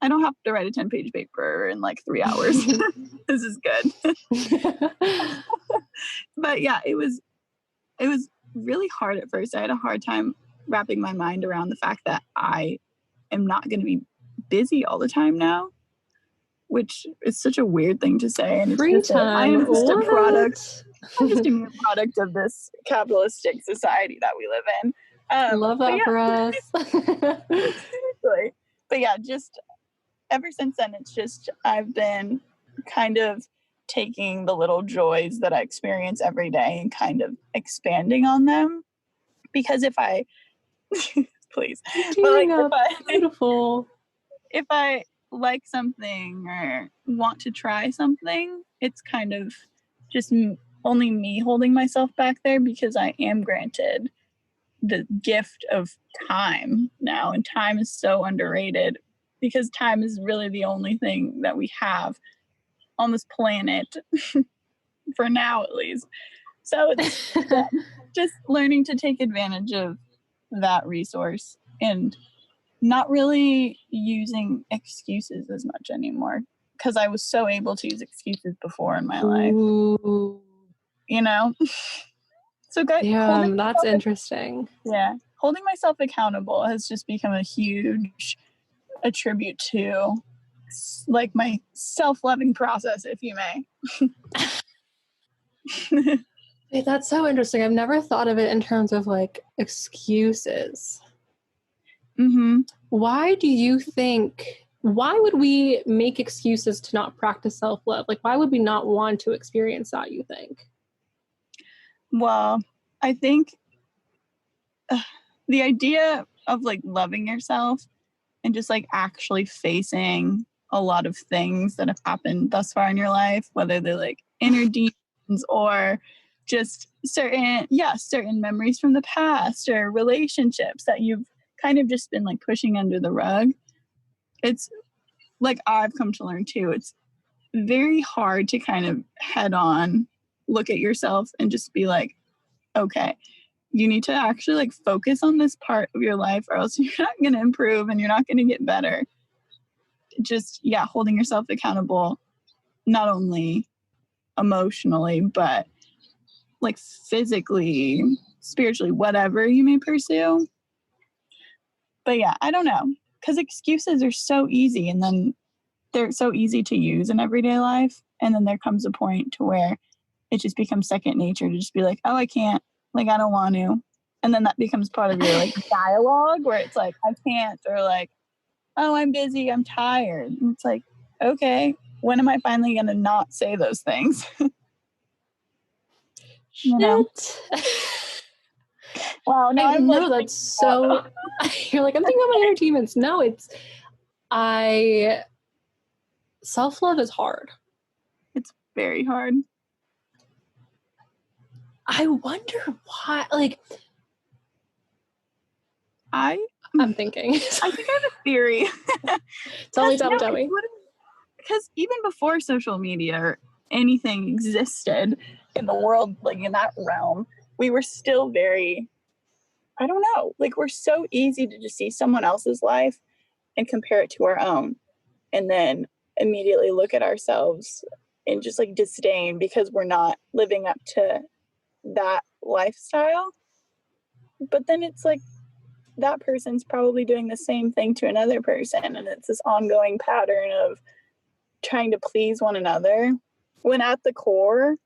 I don't have to write a 10-page paper in 3 hours. This is good. But yeah, it was really hard at first. I had a hard time wrapping my mind around the fact that I am not going to be busy all the time now, which is such a weird thing to say. And free time. I'm just a product. I'm just a mere product of this capitalistic society that we live in. Love that for us. Seriously. But yeah, just ever since then, it's just I've been kind of taking the little joys that I experience every day and kind of expanding on them. Because if I, please, but like Beautiful. if I like something or want to try something, it's kind of just only me holding myself back there, because I am granted the gift of time now, and time is so underrated, because time is really the only thing that we have on this planet for now, at least. So it's just learning to take advantage of that resource and not really using excuses as much anymore, because I was so able to use excuses before in my life. Ooh. You know? So yeah, that's interesting. Yeah. Holding myself accountable has just become a huge attribute to like my self-loving process, if you may. Wait, that's so interesting. I've never thought of it in terms of like excuses. Mm-hmm. Why would we make excuses to not practice self-love? Like, why would we not want to experience that, you think? Well, I think the idea of like loving yourself and just like actually facing a lot of things that have happened thus far in your life, whether they're like inner demons or just certain memories from the past or relationships that you've kind of just been like pushing under the rug. It's like I've come to learn too, it's very hard to kind of head on look at yourself and just be like, okay, you need to actually like focus on this part of your life, or else you're not going to improve and you're not going to get better. Just, holding yourself accountable, not only emotionally, but like physically, spiritually, whatever you may pursue. But I don't know, because excuses are so easy, and then they're so easy to use in everyday life. And then there comes a point to where it just becomes second nature to just be like, oh, I can't, like, I don't want to. And then that becomes part of your like dialogue, where it's like, I can't, or like, oh, I'm busy, I'm tired. And it's like, okay, when am I finally going to not say those things? You know? Wow, no, I know that's so. You're like, I'm thinking about my inner demons. No, self-love is hard. It's very hard. I wonder why. Like, I'm thinking. I think I have a theory. Tell me. Because even before social media or anything existed in the world, like in that realm, we were still very, I don't know, like we're so easy to just see someone else's life and compare it to our own, and then immediately look at ourselves and just like disdain because we're not living up to that lifestyle. But then it's like that person's probably doing the same thing to another person, and it's this ongoing pattern of trying to please one another, when at the core,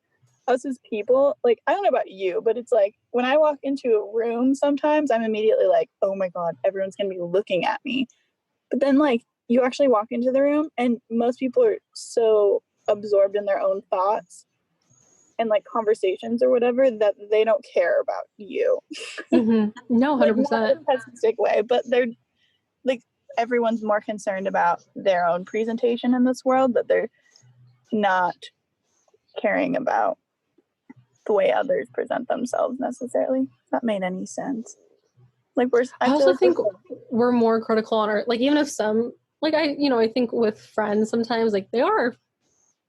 us as people, like, I don't know about you, but it's like when I walk into a room, sometimes I'm immediately like, oh my god, everyone's gonna be looking at me. But then like you actually walk into the room and most people are so absorbed in their own thoughts and like conversations or whatever that they don't care about you. Mm-hmm. No, 100%. Like, not in a pessimistic way, but they're like, everyone's more concerned about their own presentation in this world, but they're not caring about the way others present themselves necessarily. If that made any sense. Like I also think we're more critical on our, like, even if some, like, I think with friends sometimes, like, they are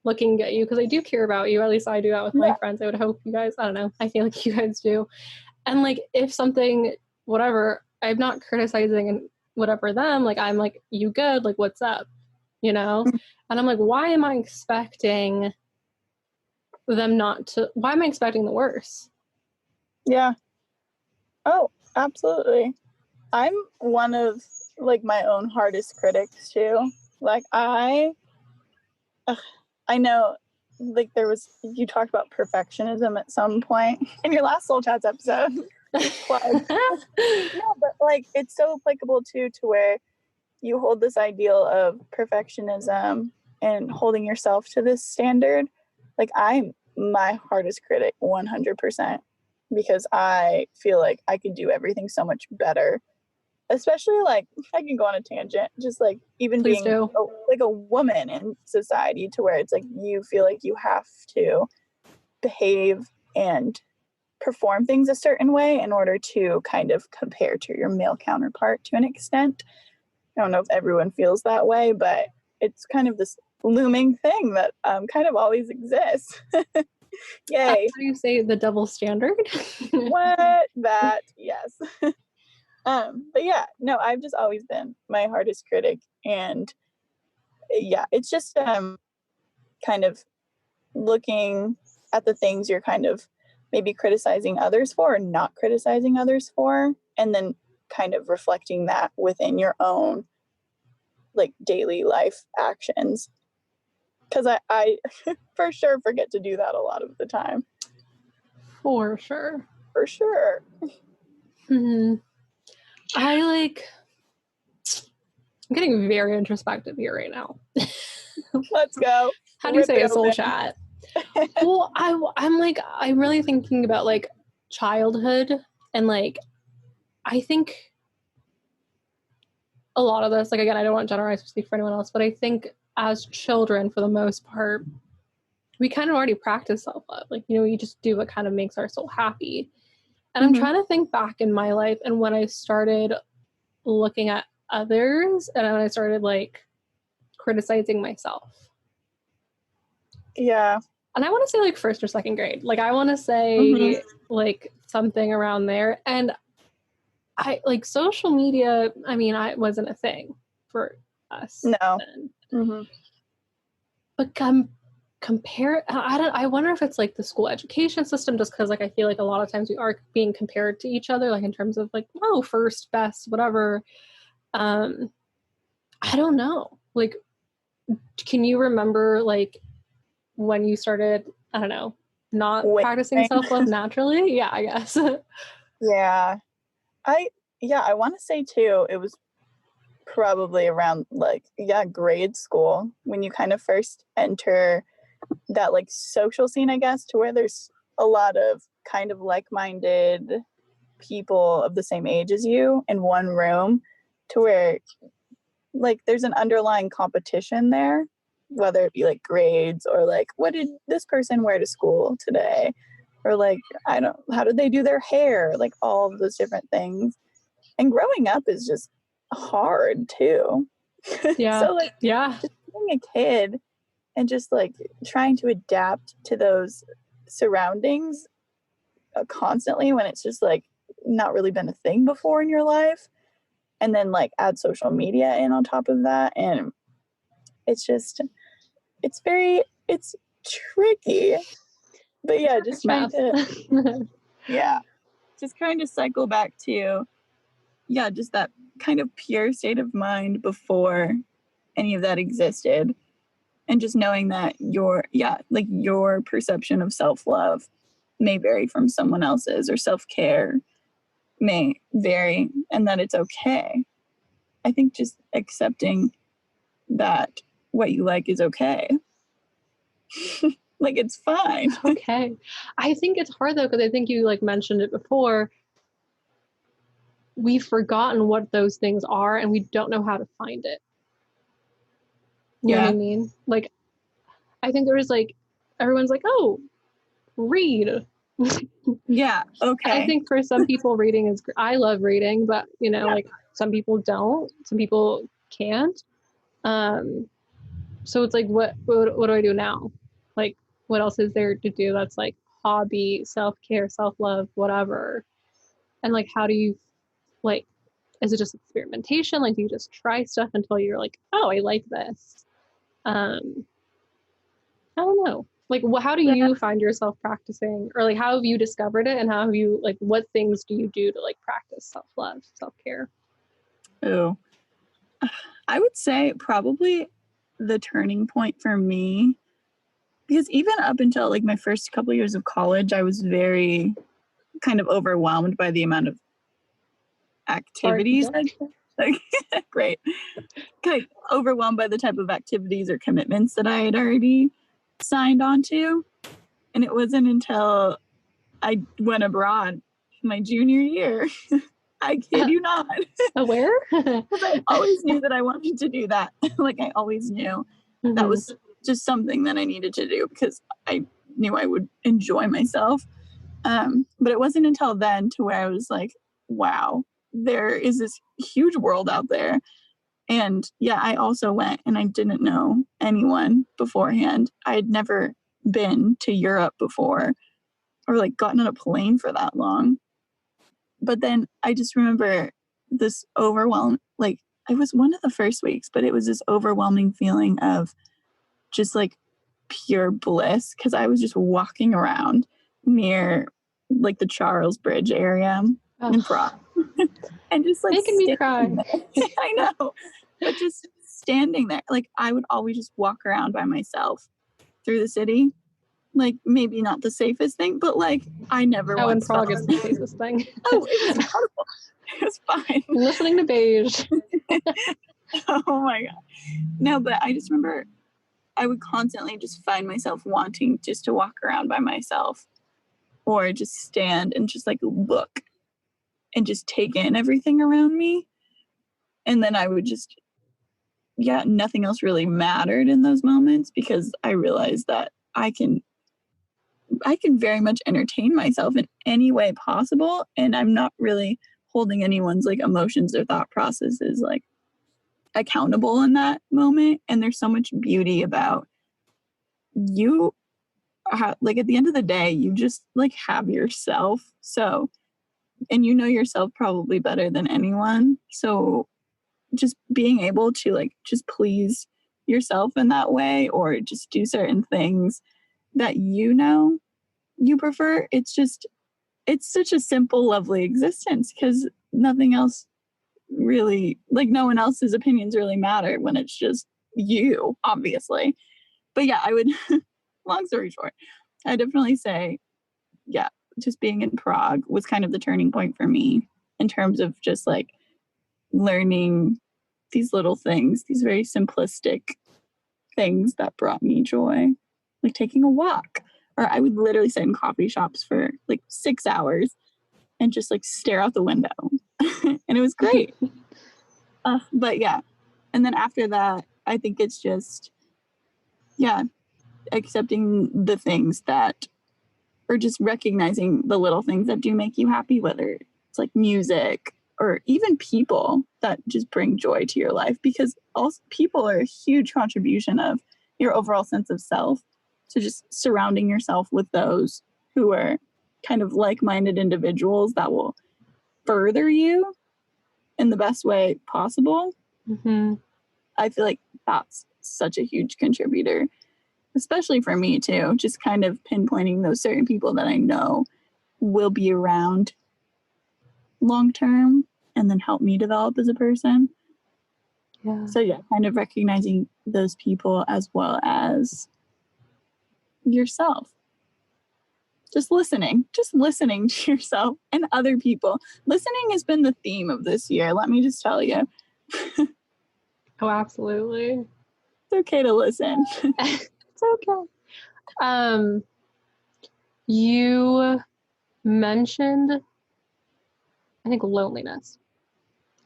looking at you because they do care about you. At least I do that with my friends. I would hope you guys, I don't know, I feel like you guys do. And like, if something, whatever, I'm not criticizing and whatever them, like, I'm like, you good? Like, what's up? And I'm like, why am I expecting the worst? Yeah. Oh, absolutely. I'm one of like my own hardest critics too. Like I know, like you talked about perfectionism at some point in your last Soul Chats episode. No, but like it's so applicable too, to where you hold this ideal of perfectionism and holding yourself to this standard, like I'm my hardest critic 100%, because I feel like I could do everything so much better. Especially, like, I can go on a tangent, just like even Please being do. like a woman in society, to where it's like you feel like you have to behave and perform things a certain way in order to kind of compare to your male counterpart to an extent. I don't know if everyone feels that way, but it's kind of this looming thing that kind of always exists. Yay. How do you say the double standard? What? That, yes. But yeah, no, I've just always been my hardest critic. And yeah, it's just kind of looking at the things you're kind of maybe criticizing others for or not criticizing others for, and then kind of reflecting that within your own like daily life actions. Because I for sure forget to do that a lot of the time. For sure. For sure. Mm-hmm. I'm getting very introspective here right now. Let's go. How do you say a soul open. chat? Well, I'm really thinking about like childhood, and like I think a lot of this, like, again, I don't want to generalize or speak for anyone else, but I think as children, for the most part, we kind of already practice self-love. Like, you know, we just do what kind of makes our soul happy. And I'm trying to think back in my life and when I started looking at others and when I started like criticizing myself. Yeah. And I want to say like first or second grade. Like I want to say like something around there. And I like social media, I mean, I wasn't a thing for us. No. Then. But compare, I wonder if it's like the school education system, just because like I feel like a lot of times we are being compared to each other, like in terms of like, oh, first, best, whatever. I don't know. Like, can you remember like when you started, I don't know, not practicing self-love naturally? Yeah, I guess. Yeah. I want to say too, it was probably around like, grade school, when you kind of first enter that like social scene, I guess, to where there's a lot of kind of like-minded people of the same age as you in one room, to where like there's an underlying competition there, whether it be like grades or like what did this person wear to school today, or like how did they do their hair, like all of those different things. And growing up is just hard too. Yeah. So like just being a kid and just like trying to adapt to those surroundings constantly, when it's just like not really been a thing before in your life, and then like add social media in on top of that, and it's tricky. But yeah, just trying to just kind of cycle back to just that kind of pure state of mind before any of that existed, and just knowing that your perception of self-love may vary from someone else's, or self-care may vary, and that it's okay. I think just accepting that what you like is okay. Like it's fine. Okay. I think it's hard though, because I think you like mentioned it before. We've forgotten what those things are and we don't know how to find it. You know what I mean? Like, I think there was like, everyone's like, oh, read. Yeah, okay. I think for some people reading is, I love reading, but you know, like some people don't, some people can't. So it's like, what do I do now? Like, what else is there to do that's like hobby, self-care, self-love, whatever? And like, how do you, like, is it just experimentation? Like, do you just try stuff until you're like, oh, I like this? I don't know. Like, how do you find yourself practicing, or like, how have you discovered it, and how have you, like, what things do you do to like practice self-love, self-care? Oh, I would say probably the turning point for me, because even up until like my first couple of years of college, I was very kind of overwhelmed by the amount of activities. Like, great. Like, overwhelmed by the type of activities or commitments that I had already signed on to. And it wasn't until I went abroad my junior year. I kid you not. Aware? Because I always knew that I wanted to do that. Like, I always knew that was just something that I needed to do because I knew I would enjoy myself. But it wasn't until then to where I was like, wow, there is this huge world out there. And yeah, I also went and I didn't know anyone beforehand. I had never been to Europe before or like gotten on a plane for that long. But then I just remember this overwhelm, like it was one of the first weeks, but it was this overwhelming feeling of just like pure bliss because I was just walking around near like the Charles Bridge area in Prague and just like making me cry. I know, but just standing there, like I would always just walk around by myself through the city. Like maybe not the safest thing, but like I never. Oh, in once Prague felt- is the safest thing. Oh, it was incredible. It was fine. Listening to Beige. Oh my god. No, but I just remember I would constantly just find myself wanting just to walk around by myself or just stand and just like look and just take in everything around me. And then I would just, yeah, nothing else really mattered in those moments because I realized that I can very much entertain myself in any way possible. And I'm not really holding anyone's like emotions or thought processes like accountable in that moment. And there's so much beauty about you like at the end of the day you just like have yourself, so, and you know yourself probably better than anyone, so just being able to like just please yourself in that way or just do certain things that you know you prefer, it's such a simple lovely existence because nothing else really, like no one else's opinions really matter when it's just you, obviously. But yeah, I would long story short, I definitely say, yeah, just being in Prague was kind of the turning point for me in terms of just like learning these little things, these very simplistic things that brought me joy, like taking a walk. Or I would literally sit in coffee shops for like 6 hours and just like stare out the window. And it was great. But yeah. And then after that, I think it's just, yeah, accepting the things that, or just recognizing the little things that do make you happy, whether it's like music or even people that just bring joy to your life, because also people are a huge contribution of your overall sense of self. So just surrounding yourself with those who are kind of like-minded individuals that will further you in the best way possible. I feel like that's such a huge contributor, especially for me too, just kind of pinpointing those certain people that I know will be around long term and then help me develop as a person. Yeah. So yeah, kind of recognizing those people as well as yourself. Just listening to yourself and other people. Listening has been the theme of this year, let me just tell you. Oh, absolutely. It's okay to listen. It's okay. You mentioned, I think, loneliness.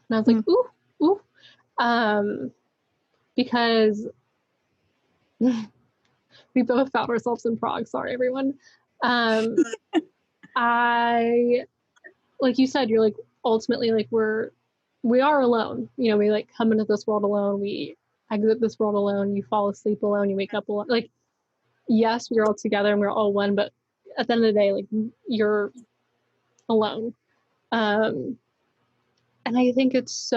And I was like, ooh. Because we both found ourselves in Prague. Sorry, everyone. I, like you said, you're like, ultimately, like, we are alone. You know, we like come into this world alone. We exit this world alone. You fall asleep alone. You wake up alone. Like, yes, we're all together and we're all one, but at the end of the day, like, you're alone. And I think it's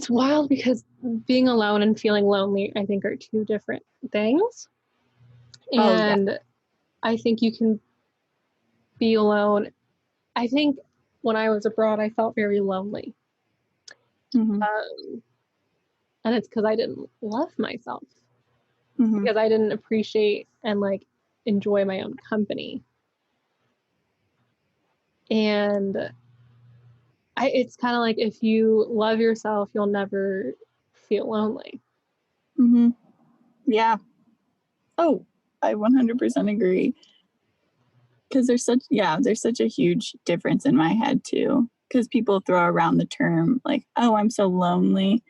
wild because being alone and feeling lonely, I think, are two different things. And I think you can be alone. I think when I was abroad, I felt very lonely. And it's because I didn't love myself. Because I didn't appreciate and like enjoy my own company. And it's kind of like if you love yourself, you'll never feel lonely. Mm-hmm. Yeah. Oh, I 100% agree. Because there's such a huge difference in my head too. Because people throw around the term like, oh, I'm so lonely.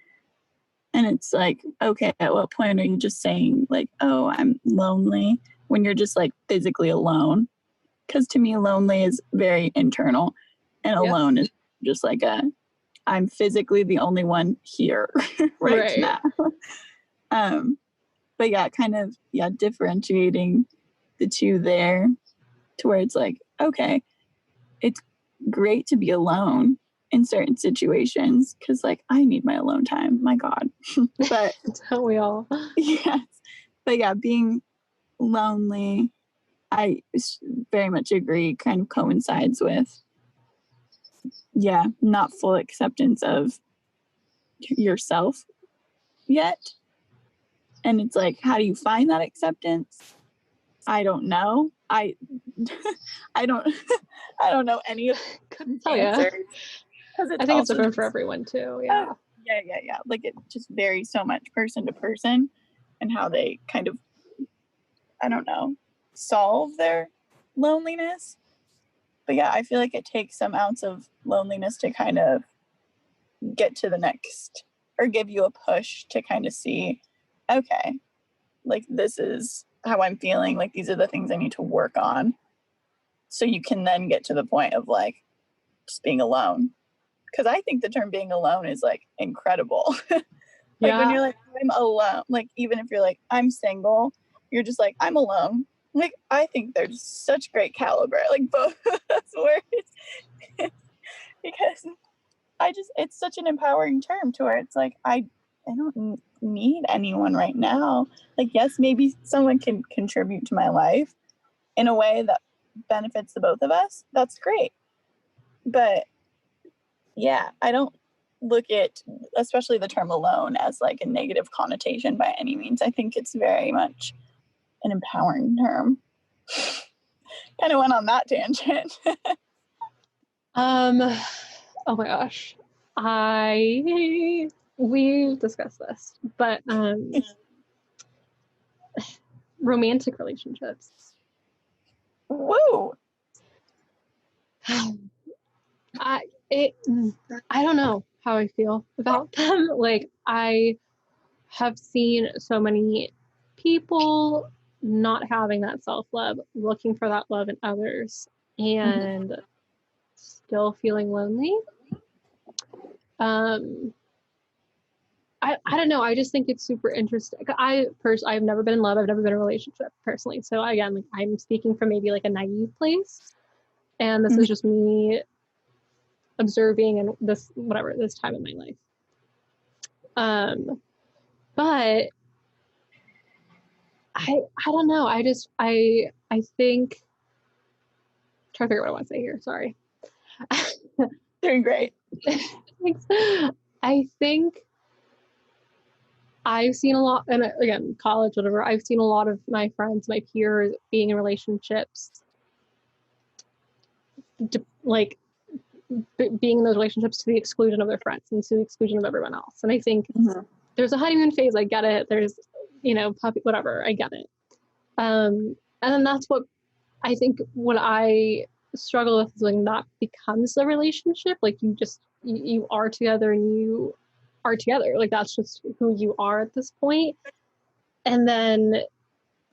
And it's like, okay, at what point are you just saying like, oh, I'm lonely when you're just like physically alone? Because to me, lonely is very internal, and Yep. alone is just like I'm physically the only one here right now. But yeah, kind of differentiating the two there to where it's like, okay, it's great to be alone in certain situations because like I need my alone time. My God. But Don't we all? yes. But yeah, being lonely, I very much agree, kind of coincides with not full acceptance of yourself yet. And it's like, how do you find that acceptance? I don't know. I don't I don't know any of Couldn't the tell ya. answers. Because I think it's different for everyone too. Yeah. Yeah. Like it just varies so much person to person and how they kind of, I don't know, solve their loneliness. But yeah, I feel like it takes some ounce of loneliness to kind of get to the next or give you a push to kind of see, okay, like this is how I'm feeling. Like these are the things I need to work on. So you can then get to the point of like just being alone. Because I think the term being alone is like incredible. Like when you're like, I'm alone, like even if you're like, I'm single, you're just like, I'm alone. Like I think there's such great caliber, like both of those words. Because it's such an empowering term to where it's like, I don't need anyone right now. Like, yes, maybe someone can contribute to my life in a way that benefits the both of us. That's great. But yeah, I don't look at especially the term alone as like a negative connotation by any means. I think it's very much an empowering term. Kind of went on that tangent. Oh my gosh. We've discussed this, but romantic relationships. Woo! I don't know how I feel about them. Like I have seen so many people not having that self-love, looking for that love in others, and still feeling lonely. I don't know. I just think it's super interesting. I've never been in love. I've never been in a relationship personally. So again, like I'm speaking from maybe like a naive place, and this is just me observing and this time in my life. But I don't know. I think I'm trying to figure out what I want to say here. Sorry. Doing great. Thanks. I think I've seen a lot, and again, college, whatever. I've seen a lot of my friends, my peers, being in relationships, like being in those relationships to the exclusion of their friends and to the exclusion of everyone else. And I think there's a honeymoon phase. I get it. There's, puppy, whatever. I get it. And then that's what I think. What I struggle with is when that becomes a relationship. Like you are together and you are together. Like that's just who you are at this point. And then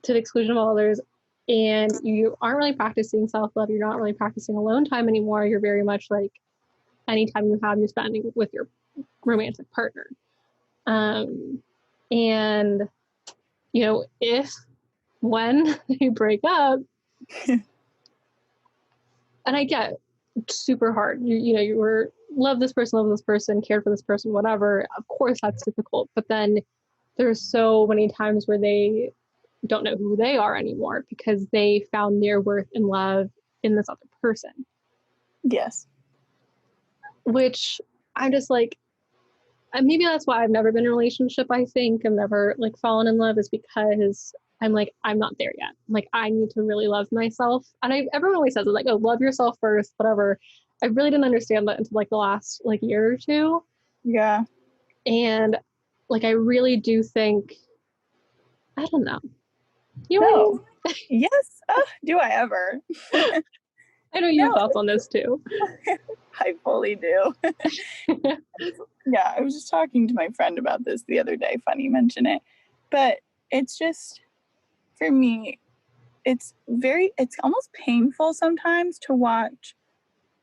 to the exclusion of others, and you aren't really practicing self-love. You're not really practicing alone time anymore. You're very much like anytime you have, you're spending with your romantic partner. And when they break up, and I get super hard. You were love this person, cared for this person, whatever. Of course, that's difficult. But then there's so many times where they don't know who they are anymore because they found their worth and love in this other person. Yes. Which I'm just like, maybe that's why I've never been in a relationship. I think I've never like fallen in love is because I'm like, I'm not there yet. Like I need to really love myself. And everyone always says it, like, oh, love yourself first, whatever. I really didn't understand that until like the last like year or two. Yeah. And like I really do think, I don't know. You know what I No. mean? Yes. Do I ever? I know you have No, thoughts on this too. I fully do. Yeah, I was just talking to my friend about this the other day. Funny you mention it. But it's just, for me, it's almost painful sometimes to watch,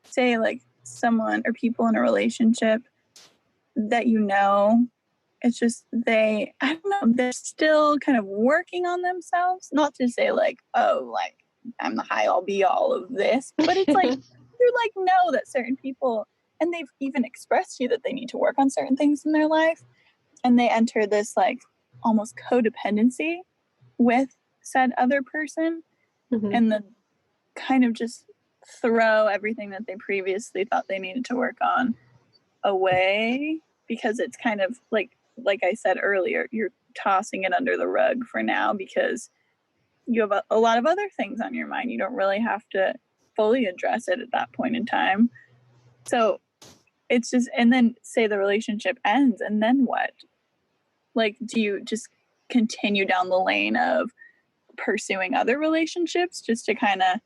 say, like someone or people in a relationship that it's just I don't know, they're still kind of working on themselves. Not to say like, oh, like I'm the high all be all of this, but it's like you like know that certain people, and they've even expressed to you that they need to work on certain things in their life, and they enter this like almost codependency with said other person, Mhm. and then kind of just throw everything that they previously thought they needed to work on away, because it's kind of like I said earlier, you're tossing it under the rug for now because you have a lot of other things on your mind. You don't really have to fully address it at that point in time. So it's just, and then say the relationship ends, and then what? Like, do you just continue down the lane of pursuing other relationships just to kind of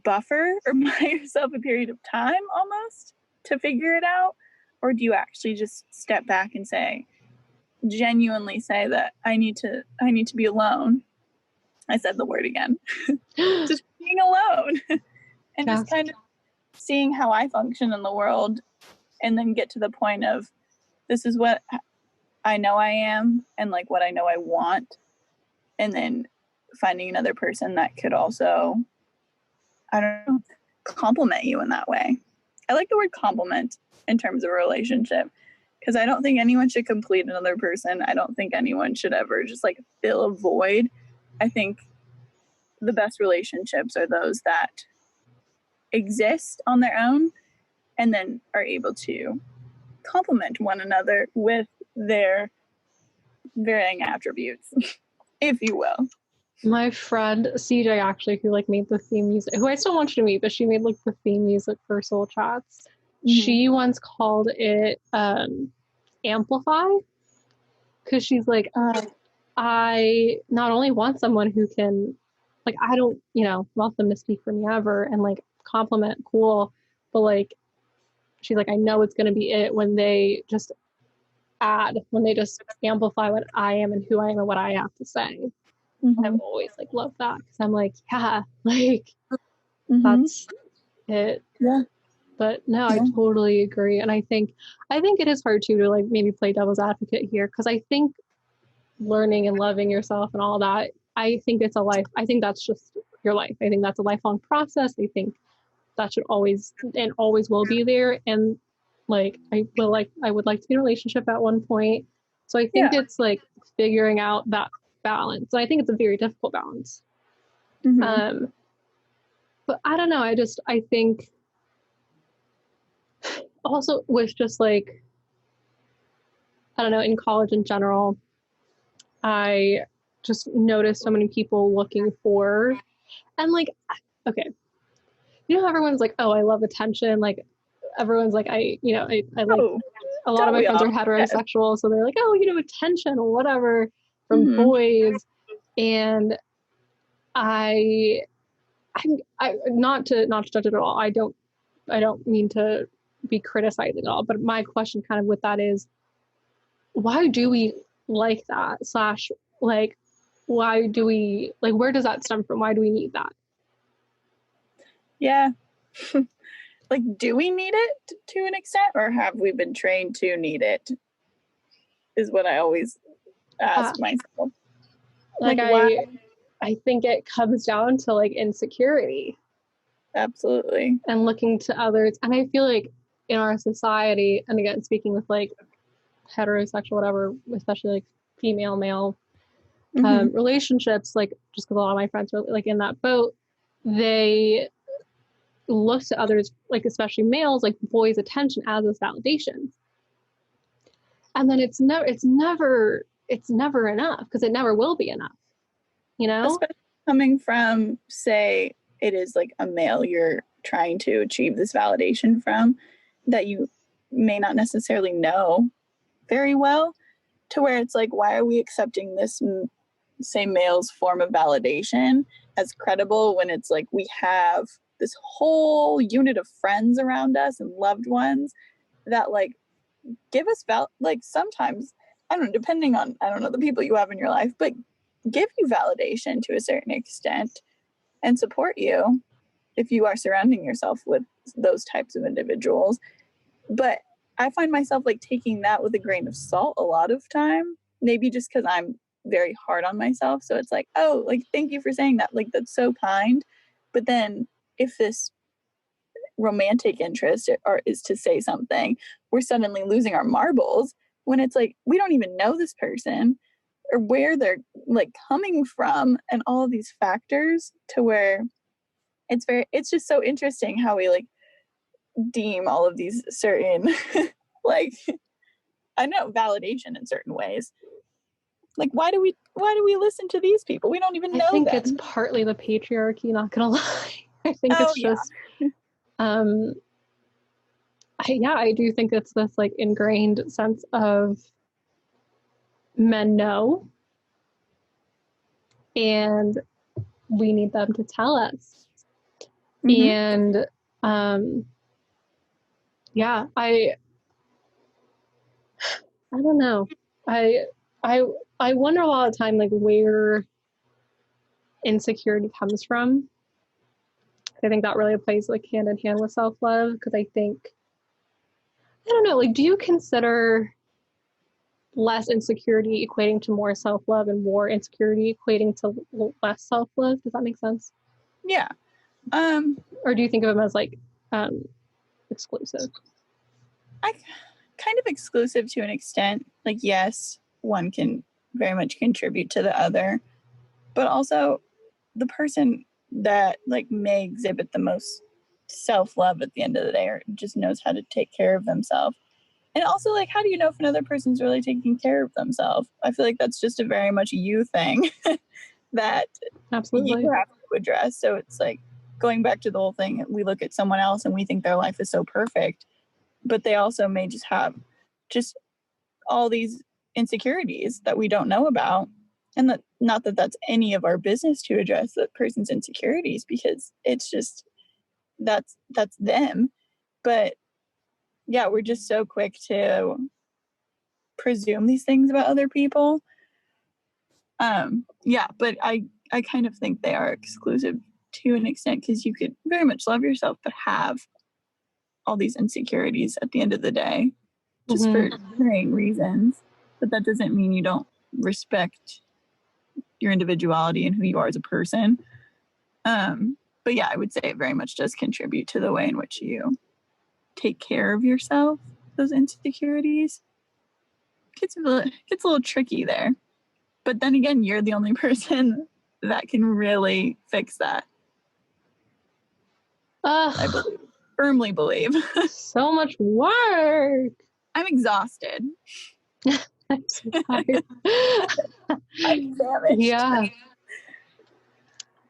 buffer or buy yourself a period of time almost to figure it out? Or do you actually just step back and genuinely say that I need to be alone? I said the word again. Just being alone and Yeah. just kind of seeing how I function in the world, and then get to the point of, this is what I know I am and like what I know I want, and then finding another person that could also, I don't know, compliment you in that way. I like the word compliment in terms of a relationship, because I don't think anyone should complete another person. I don't think anyone should ever just like fill a void. I think the best relationships are those that exist on their own and then are able to complement one another with their varying attributes, if you will. My friend CJ, actually, who like made the theme music, who I still want you to meet, but she made like the theme music for Soul Chats. She once called it amplify, because she's like, I not only want someone who can, like, I don't, want them to speak for me ever and like compliment, cool, but like, she's like, I know it's gonna be it when they just when they just amplify what I am and who I am and what I have to say. I've always like loved that, because I'm like, yeah, like that's it. Yeah. But no, I totally agree. And I think it is hard too to like maybe play devil's advocate here, because I think learning and loving yourself and all that, I think it's a life. I think that's just your life. I think that's a lifelong process. I think that should always and always will be there. And like I would like to be in a relationship at one point. So I think it's like figuring out that balance. And I think it's a very difficult balance. But I don't know. I think also with just like, I don't know, in college in general, I just noticed so many people looking for, and like, okay, everyone's like, oh, I love attention. Like everyone's like, I like, a lot of my friends are heterosexual. So they're like, oh, attention or whatever from boys. And I'm not to judge it at all. I don't mean to be criticizing at all, but my question kind of with that is, why do we like that? / like, why do we, like, where does that stem from? Why do we need that? Yeah. Like, do we need it to an extent, or have we been trained to need it? Is what I always ask myself. Like why? I think it comes down to like insecurity. Absolutely. And looking to others. And I feel like in our society, and again, speaking with like heterosexual, whatever, especially like female, male relationships, like just because a lot of my friends are like in that boat, they look to others, like especially males, like boys' attention as this validation. And then it's never enough, because it never will be enough, Especially coming from, say, it is like a male you're trying to achieve this validation from that you may not necessarily know very well, to where it's like, why are we accepting this, say, male's form of validation as credible when it's like we have this whole unit of friends around us and loved ones that like give us like sometimes, I don't know, depending on, I don't know, the people you have in your life, but give you validation to a certain extent and support you if you are surrounding yourself with those types of individuals. But I find myself like taking that with a grain of salt a lot of time, maybe just because I'm very hard on myself. So it's like, oh, like, thank you for saying that. Like, that's so kind. But then if this romantic interest is to say something, we're suddenly losing our marbles when it's like, we don't even know this person or where they're like coming from and all of these factors, to where it's just so interesting how we like deem all of these certain like, I know, validation in certain ways. Like, why do we listen to these people? We don't even know them. I think it's partly the patriarchy, not gonna lie. I think it's just I do think it's this like ingrained sense of men know and we need them to tell us. And I don't know. I wonder a lot of the time like where insecurity comes from. I think that really plays like hand in hand with self-love, because I don't know, like, do you consider less insecurity equating to more self-love and more insecurity equating to less self-love? Does that make sense? Yeah. Or do you think of them as like exclusive? I kind of exclusive to an extent. Like, yes, one can very much contribute to the other, but also the person that like may exhibit the most self-love at the end of the day, or just knows how to take care of themselves. And also, like, how do you know if another person's really taking care of themselves? I feel like that's just a very much you thing that Absolutely you have to address. So it's like going back to the whole thing, we look at someone else and we think their life is so perfect, but they also may just have just all these insecurities that we don't know about. And that, not that that's any of our business to address that person's insecurities, because it's just that's them. But yeah, we're just so quick to presume these things about other people. But I kind of think they are exclusive to an extent, because you could very much love yourself but have all these insecurities at the end of the day, just for varying reasons. But that doesn't mean you don't respect your individuality and who you are as a person. But yeah, I would say it very much does contribute to the way in which you take care of yourself, those insecurities. Gets a little tricky there. But then again, you're the only person that can really fix that. I firmly believe. So much work. I'm exhausted. I'm so tired. I'm damaged. Yeah.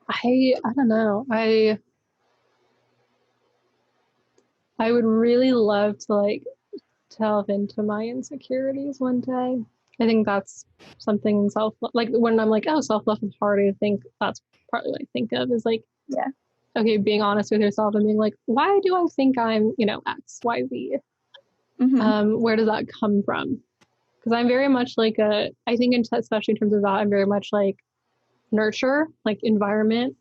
I don't know. I would really love to like delve into my insecurities one day. I think that's something in self-love. Like when I'm like, oh, self-love is hard, I think that's partly what I think of is like, okay, being honest with yourself and being like, why do I think I'm, X, Y, Z? Where does that come from? Because I'm very much like I think especially in terms of that, I'm very much like nurture, like environment.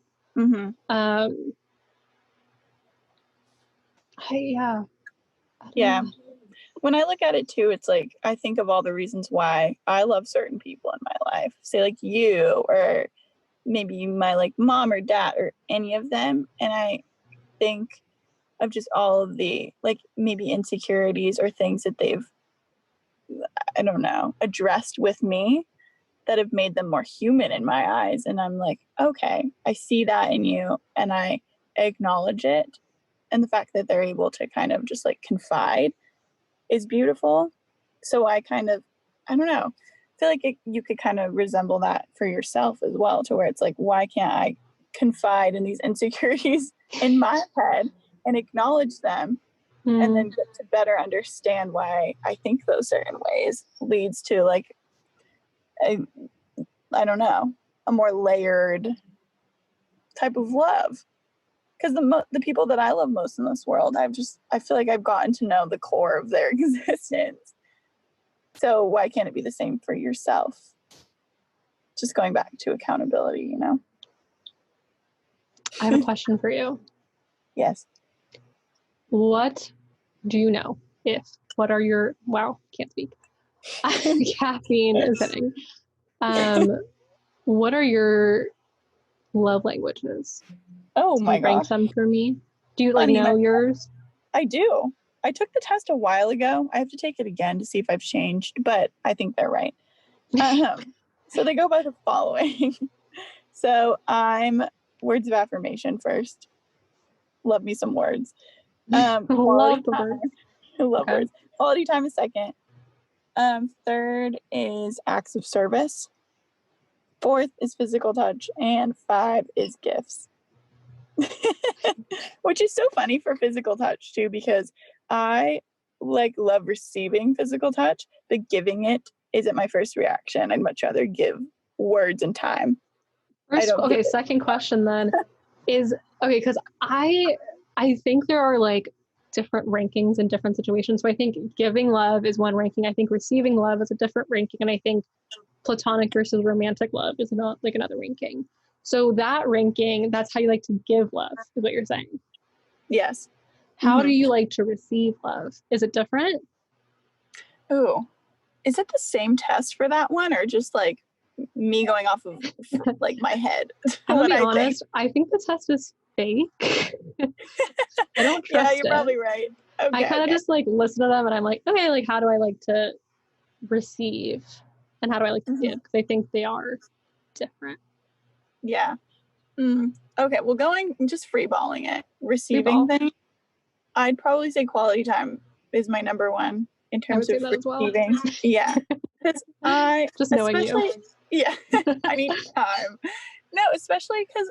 Yeah. When I look at it too, it's like I think of all the reasons why I love certain people in my life. Say like you, or maybe my like mom or dad, or any of them. And I think of just all of the like maybe insecurities or things that they've, I don't know, addressed with me that have made them more human in my eyes. And I'm like, okay, I see that in you and I acknowledge it. And the fact that they're able to kind of just like confide is beautiful. So I kind of, I don't know, feel like you could kind of resemble that for yourself as well, to where it's like, why can't I confide in these insecurities in my head and acknowledge them, and then get to better understand why I think those certain ways leads to like I don't know, a more layered type of love. Because the people that I love most in this world, I feel like I've gotten to know the core of their existence. So why can't it be the same for yourself? Just going back to accountability, you know? I have a question for you. Yes. What do you know what are your, wow, can't speak. Caffeine is hitting. What are your love languages? Oh Can my you rank gosh. them for me? Do you Funny, know yours? I do. I took the test a while ago. I have to take it again to see if I've changed, but I think they're right. So they go by the following. So I'm words of affirmation first. Love me some words. Love the Quality word. time. I love Okay. words. Quality time is second. Third is acts of service. Fourth is physical touch. And 5 is gifts. Which is so funny for physical touch too, because I like love receiving physical touch, but giving it isn't my first reaction. I'd much rather give words and time. Second question then is, okay, because I think there are like different rankings in different situations. So I think giving love is one ranking. I think receiving love is a different ranking. And I think platonic versus romantic love is not like another ranking. So that ranking, that's how you like to give love, is what you're saying. Yes. How do you like to receive love? Is it different? Ooh, is it the same test for that one, or just like me going off of like my head? I'm gonna be honest. I think the test is fake. I don't trust it. Yeah, you're probably right. Okay, I kind of just like listen to them and I'm like, okay, like how do I like to receive and how do I like to give? Because I think they are different. Yeah. Okay, well, just freeballing it. Receiving thing, I'd probably say quality time is my number one in terms of receiving. Well. Yeah. Because just knowing you. Yeah, I need time. No, especially because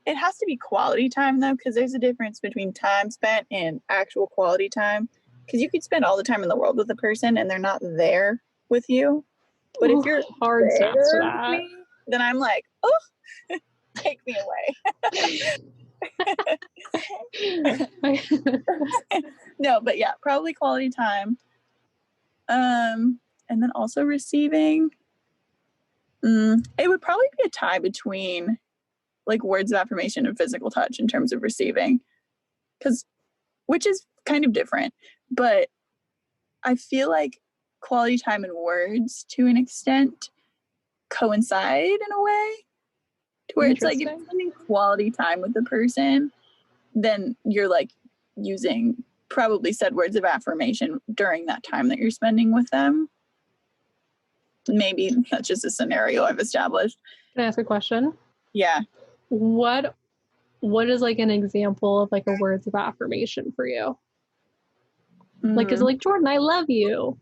it has to be quality time though, because there's a difference between time spent and actual quality time. Because you could spend all the time in the world with a person and they're not there with you. But if you're hard there snaps to that, with me, then I'm like, oh, take me away. No, but yeah, probably quality time. And then also receiving. It would probably be a tie between like words of affirmation and physical touch in terms of receiving, which is kind of different, but I feel like quality time and words to an extent coincide in a way to where it's like if you're spending quality time with the person, then you're like using probably said words of affirmation during that time that you're spending with them. Maybe that's just a scenario I've established. Can I ask a question? Yeah. What is like an example of like a words of affirmation for you? Like, is it like, Jordan, I love you?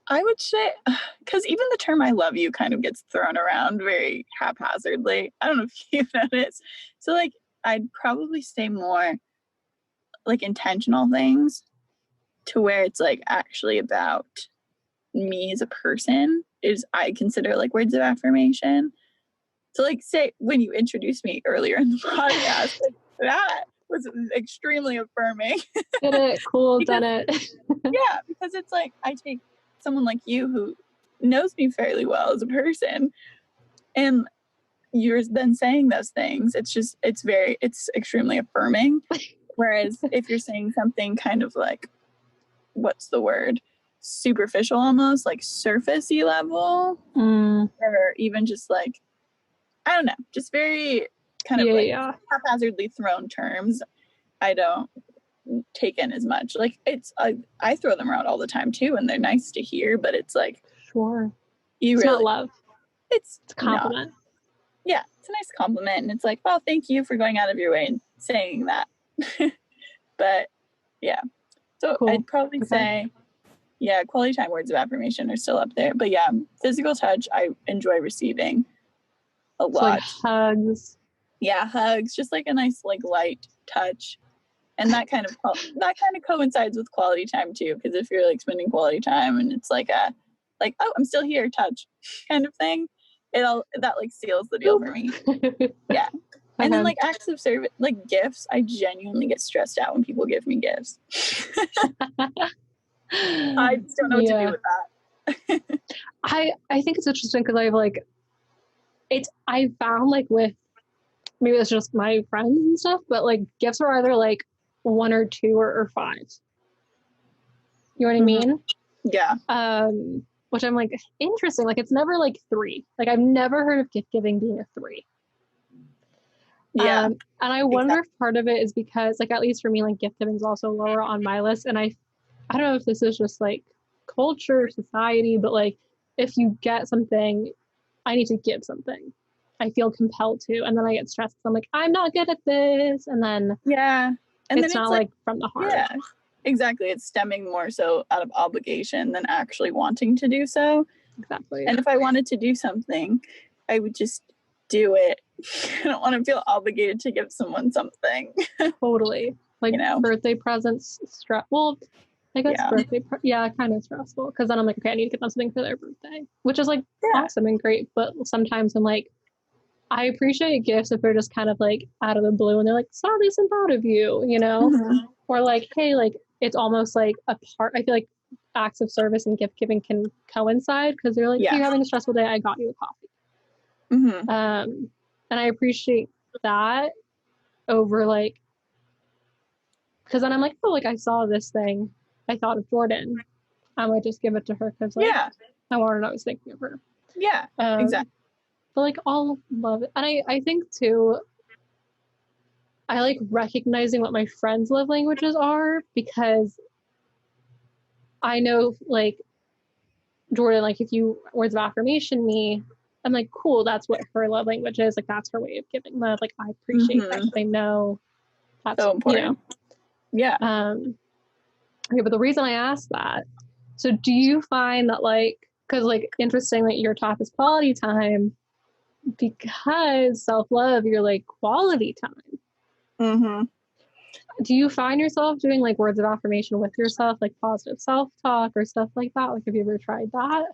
I would say, because even the term I love you kind of gets thrown around very haphazardly. I don't know if you've noticed. So like, I'd probably say more like intentional things to where it's like actually about me as a person is I consider like words of affirmation. So like say when you introduced me earlier in the podcast, like, that was extremely affirming. Did it, cool, done it. Yeah, because it's like I take someone like you who knows me fairly well as a person and you're then saying those things, it's extremely affirming. Whereas if you're saying something kind of like, what's the word, superficial, almost like surfacey level, or even just like, I don't know, just very kind of haphazardly thrown terms, I don't take in as much. Like I throw them around all the time too, and they're nice to hear, but it's like, it's not love. It's a compliment. Yeah, it's a nice compliment, and it's like, well, thank you for going out of your way and saying that. But yeah, so cool. I'd probably say, yeah, quality time, words of affirmation are still up there. But yeah, physical touch, I enjoy receiving a lot. Like hugs. Yeah, hugs, just like a nice like light touch. And that kind of coincides with quality time too, because if you're like spending quality time and it's like oh, I'm still here, touch kind of thing, that like seals the deal for me. Yeah. And then like acts of service, like gifts, I genuinely get stressed out when people give me gifts. I just don't know what to do with that. I think it's interesting because I found like with, maybe it's just my friends and stuff, but like gifts are either like 1 or 2 or 5. You know what I mean? Yeah. Which I'm like, interesting. Like it's never like 3. Like I've never heard of gift giving being a 3. Yeah. And I wonder if part of it is because, like, at least for me, like gift giving is also lower on my list. And I don't know if this is just like culture, society, but like if you get something, I need to give something. I feel compelled to, and then I get stressed. I'm like, I'm not good at this, and then and it's not like from the heart. Yeah, exactly. It's stemming more so out of obligation than actually wanting to do so. Exactly. And if I wanted to do something, I would just do it. I don't want to feel obligated to give someone something. Totally. Like, birthday presents, well, I guess birthday, kind of stressful, because then I'm like, okay, I need to get them something for their birthday, which is like awesome and great, but sometimes I'm like, I appreciate gifts if they're just kind of like out of the blue and they're like, saw this and thought of you, you know? Mm-hmm. Or like, hey, like it's almost like a part. I feel like acts of service and gift giving can coincide, because they're like, hey, you're having a stressful day, I got you a coffee. Mm-hmm. And I appreciate that over like, because then I'm like, oh, like I saw this thing, I thought of Jordan, I might just give it to her because like I wanted to know I was thinking of her. Yeah, exactly. But like all love it. And I think too, I like recognizing what my friends' love languages are, because I know like Jordan, like if you words of affirmation me, I'm like, cool, that's what her love language is. Like that's her way of giving love. Like I appreciate that. I know that's so important. Yeah. Okay, but the reason I asked that, so do you find that like, because like interesting that your top is quality time, because self-love, you're like quality time. Mm-hmm. Do you find yourself doing like words of affirmation with yourself, like positive self-talk or stuff like that? Like have you ever tried that?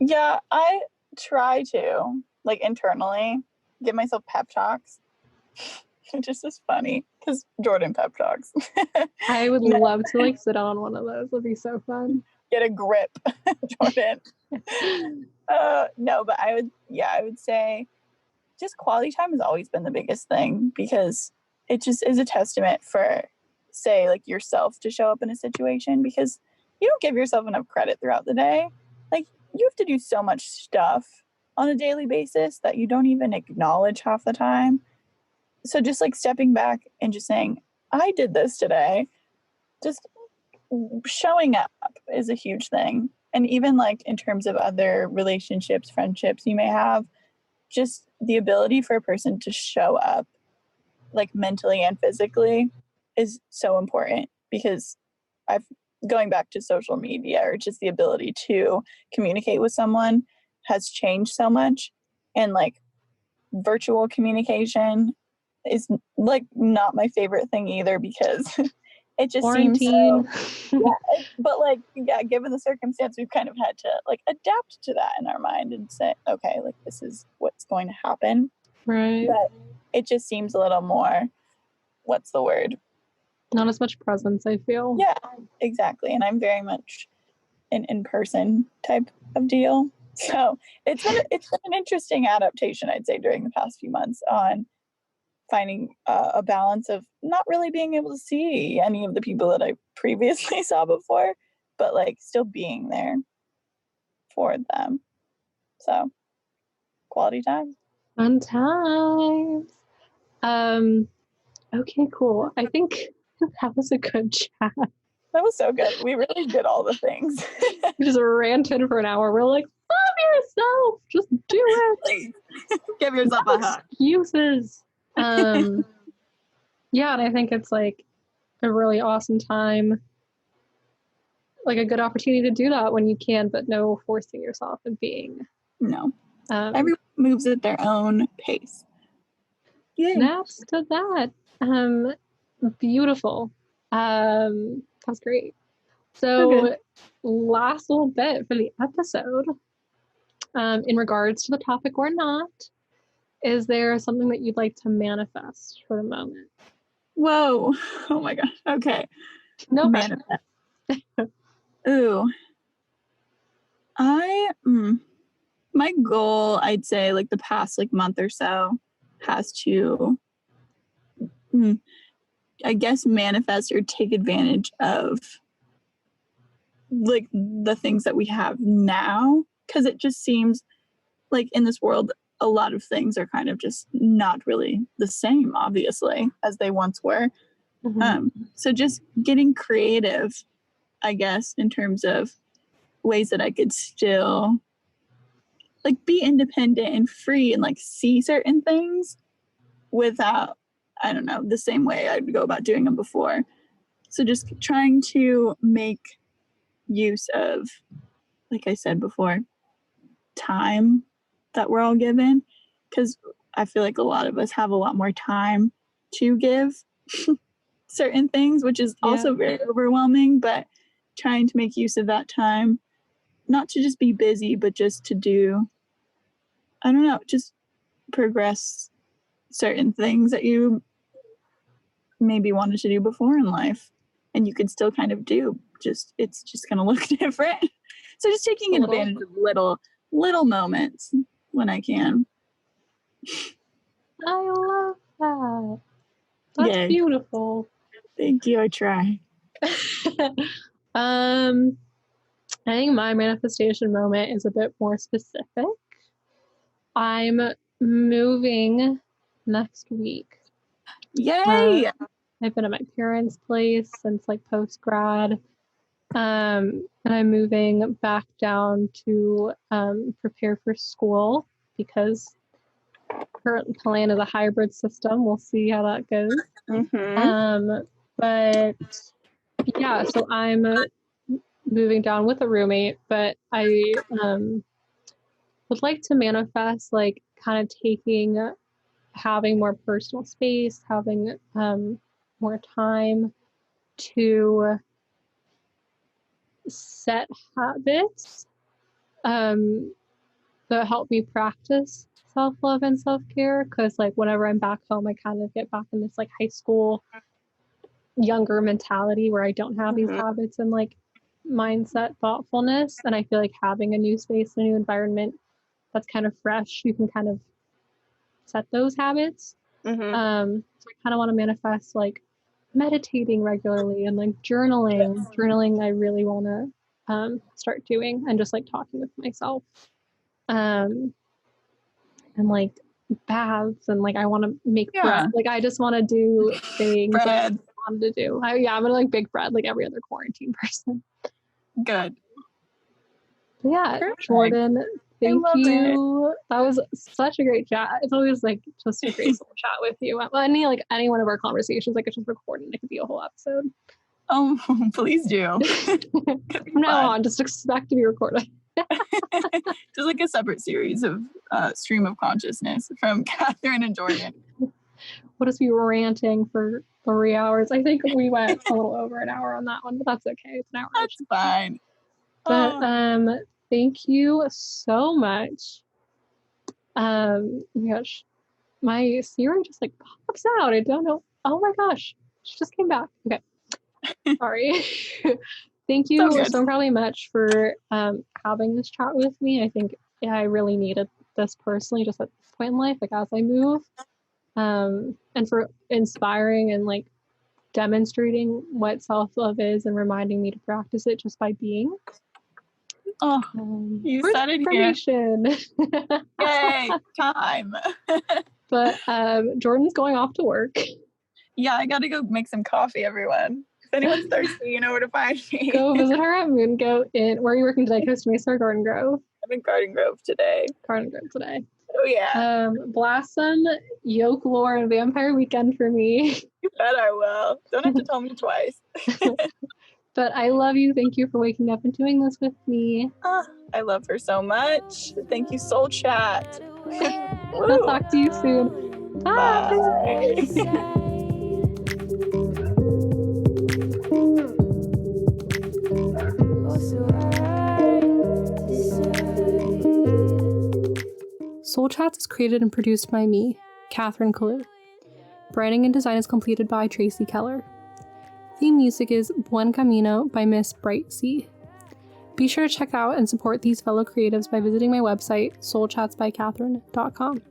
Yeah, I try to, like internally, give myself pep talks. Which is just funny because Jordan pep talks. I would love to like sit on one of those. It'd be so fun. Get a grip, Jordan. No, but I would say just quality time has always been the biggest thing, because it just is a testament for, say, like yourself to show up in a situation, because you don't give yourself enough credit throughout the day. Like you have to do so much stuff on a daily basis that you don't even acknowledge half the time. So just like stepping back and just saying, I did this today, just showing up is a huge thing. And even like in terms of other relationships, friendships you may have, just the ability for a person to show up like mentally and physically is so important, because going back to social media, or just the ability to communicate with someone has changed so much. And like virtual communication is like not my favorite thing either, because it just seems so, but like given the circumstance, we've kind of had to like adapt to that in our mind and say, okay, like this is what's going to happen, right? But it just seems a little more, what's the word, not as much presence, I feel. Yeah, exactly. And I'm very much an in-person type of deal, so it's been an interesting adaptation, I'd say, during the past few months, on finding a balance of not really being able to see any of the people that I previously saw before, but like still being there for them. So quality time. Fun times. Okay, cool. I think that was a good chat. That was so good. We really did all the things. We just ranted for an hour. We're like, love yourself. Just do it. Give yourself a hug. Excuses. Yeah, and I think it's like a really awesome time, like a good opportunity to do that when you can, but no forcing yourself and being. No. Everyone moves at their own pace. Snaps to that. Beautiful. That's great. So, last little bit for the episode, in regards to the topic or not, is there something that you'd like to manifest for the moment? Whoa. Oh my God. Okay. No pressure. Manifest. Ooh. My goal, I'd say, like the past like month or so, has to, I guess, manifest or take advantage of like the things that we have now, because it just seems like in this world a lot of things are kind of just not really the same, obviously, as they once were. So just getting creative, I guess, in terms of ways that I could still like be independent and free and like see certain things without, I don't know, the same way I'd go about doing them before. So just trying to make use of, like I said before, time that we're all given, because I feel like a lot of us have a lot more time to give certain things, which is also very overwhelming, but trying to make use of that time, not to just be busy, but just to do, I don't know, just progress certain things that you maybe wanted to do before in life and you could still kind of do, just it's just going to look different. So just taking advantage of little moments when I can. I love that. That's beautiful. Thank you. I try. I think my manifestation moment is a bit more specific. I'm moving next week. Yay! I've been at my parents' place since like post-grad. And I'm moving back down to prepare for school because current plan is a hybrid system. We'll see how that goes. But yeah, so I'm moving down with a roommate, but I would like to manifest like kind of having more personal space, having more time to set habits that help me practice self-love and self-care, because like whenever I'm back home I kind of get back in this like high school younger mentality where I don't have these habits and like mindset thoughtfulness, and I feel like having a new space, a new environment that's kind of fresh, you can kind of set those habits. So I kind of want to manifest like meditating regularly and like journaling I really want to start doing, and just like talking with myself, and like baths, and like I want to make bread. Like I just want to do things that I wanted to do. I'm gonna like bake bread like every other quarantine person. Good. But yeah, perfect. Jordan, thank you. That was such a great chat. It's always like just a great chat with you. Any one of our conversations, like it's just recorded. It could be a whole episode. Oh, please do. From now on, just expect to be recorded. Just like a separate series of stream of consciousness from Catherine and Jordan. What if we were ranting for 3 hours? I think we went a little over an hour on that one, but that's okay. It's an hour. That's fine. But thank you so much. Oh my gosh, my Siri just like pops out. I don't know. Oh my gosh, she just came back. Okay, sorry. Thank you so incredibly much for having this chat with me. I think I really needed this personally, just at this point in life, like as I move, and for inspiring and like demonstrating what self-love is and reminding me to practice it just by being. Oh, you said it here. Yay, time. But Jordan's going off to work. Yeah, I gotta go make some coffee, everyone. If anyone's thirsty, you know where to find me. Go visit her at Moongoat where are you working today? Costa Mesa or Garden Grove? I'm in Garden Grove today. Oh yeah. Blast some Yoke Lore and Vampire Weekend for me. You bet I will. Don't have to tell me twice. But I love you. Thank you for waking up and doing this with me. I love her so much. Thank you, Soul Chat. I'll talk to you soon. Bye. Bye. Chats is created and produced by me, Catherine Kalu. Branding and design is completed by Tracy Keller. Theme music is Buen Camino by Miss Brightsea. Be sure to check out and support these fellow creatives by visiting my website, soulchatsbycatherine.com.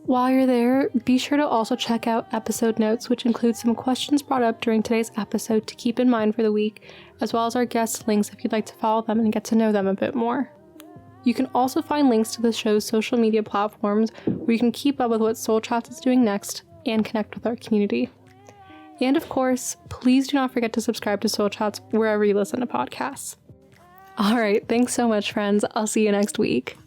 While you're there, be sure to also check out episode notes, which include some questions brought up during today's episode to keep in mind for the week, as well as our guest links if you'd like to follow them and get to know them a bit more. You can also find links to the show's social media platforms where you can keep up with what Soul Chats is doing next and connect with our community. And of course, please do not forget to subscribe to Soul Chats wherever you listen to podcasts. All right, thanks so much, friends. I'll see you next week.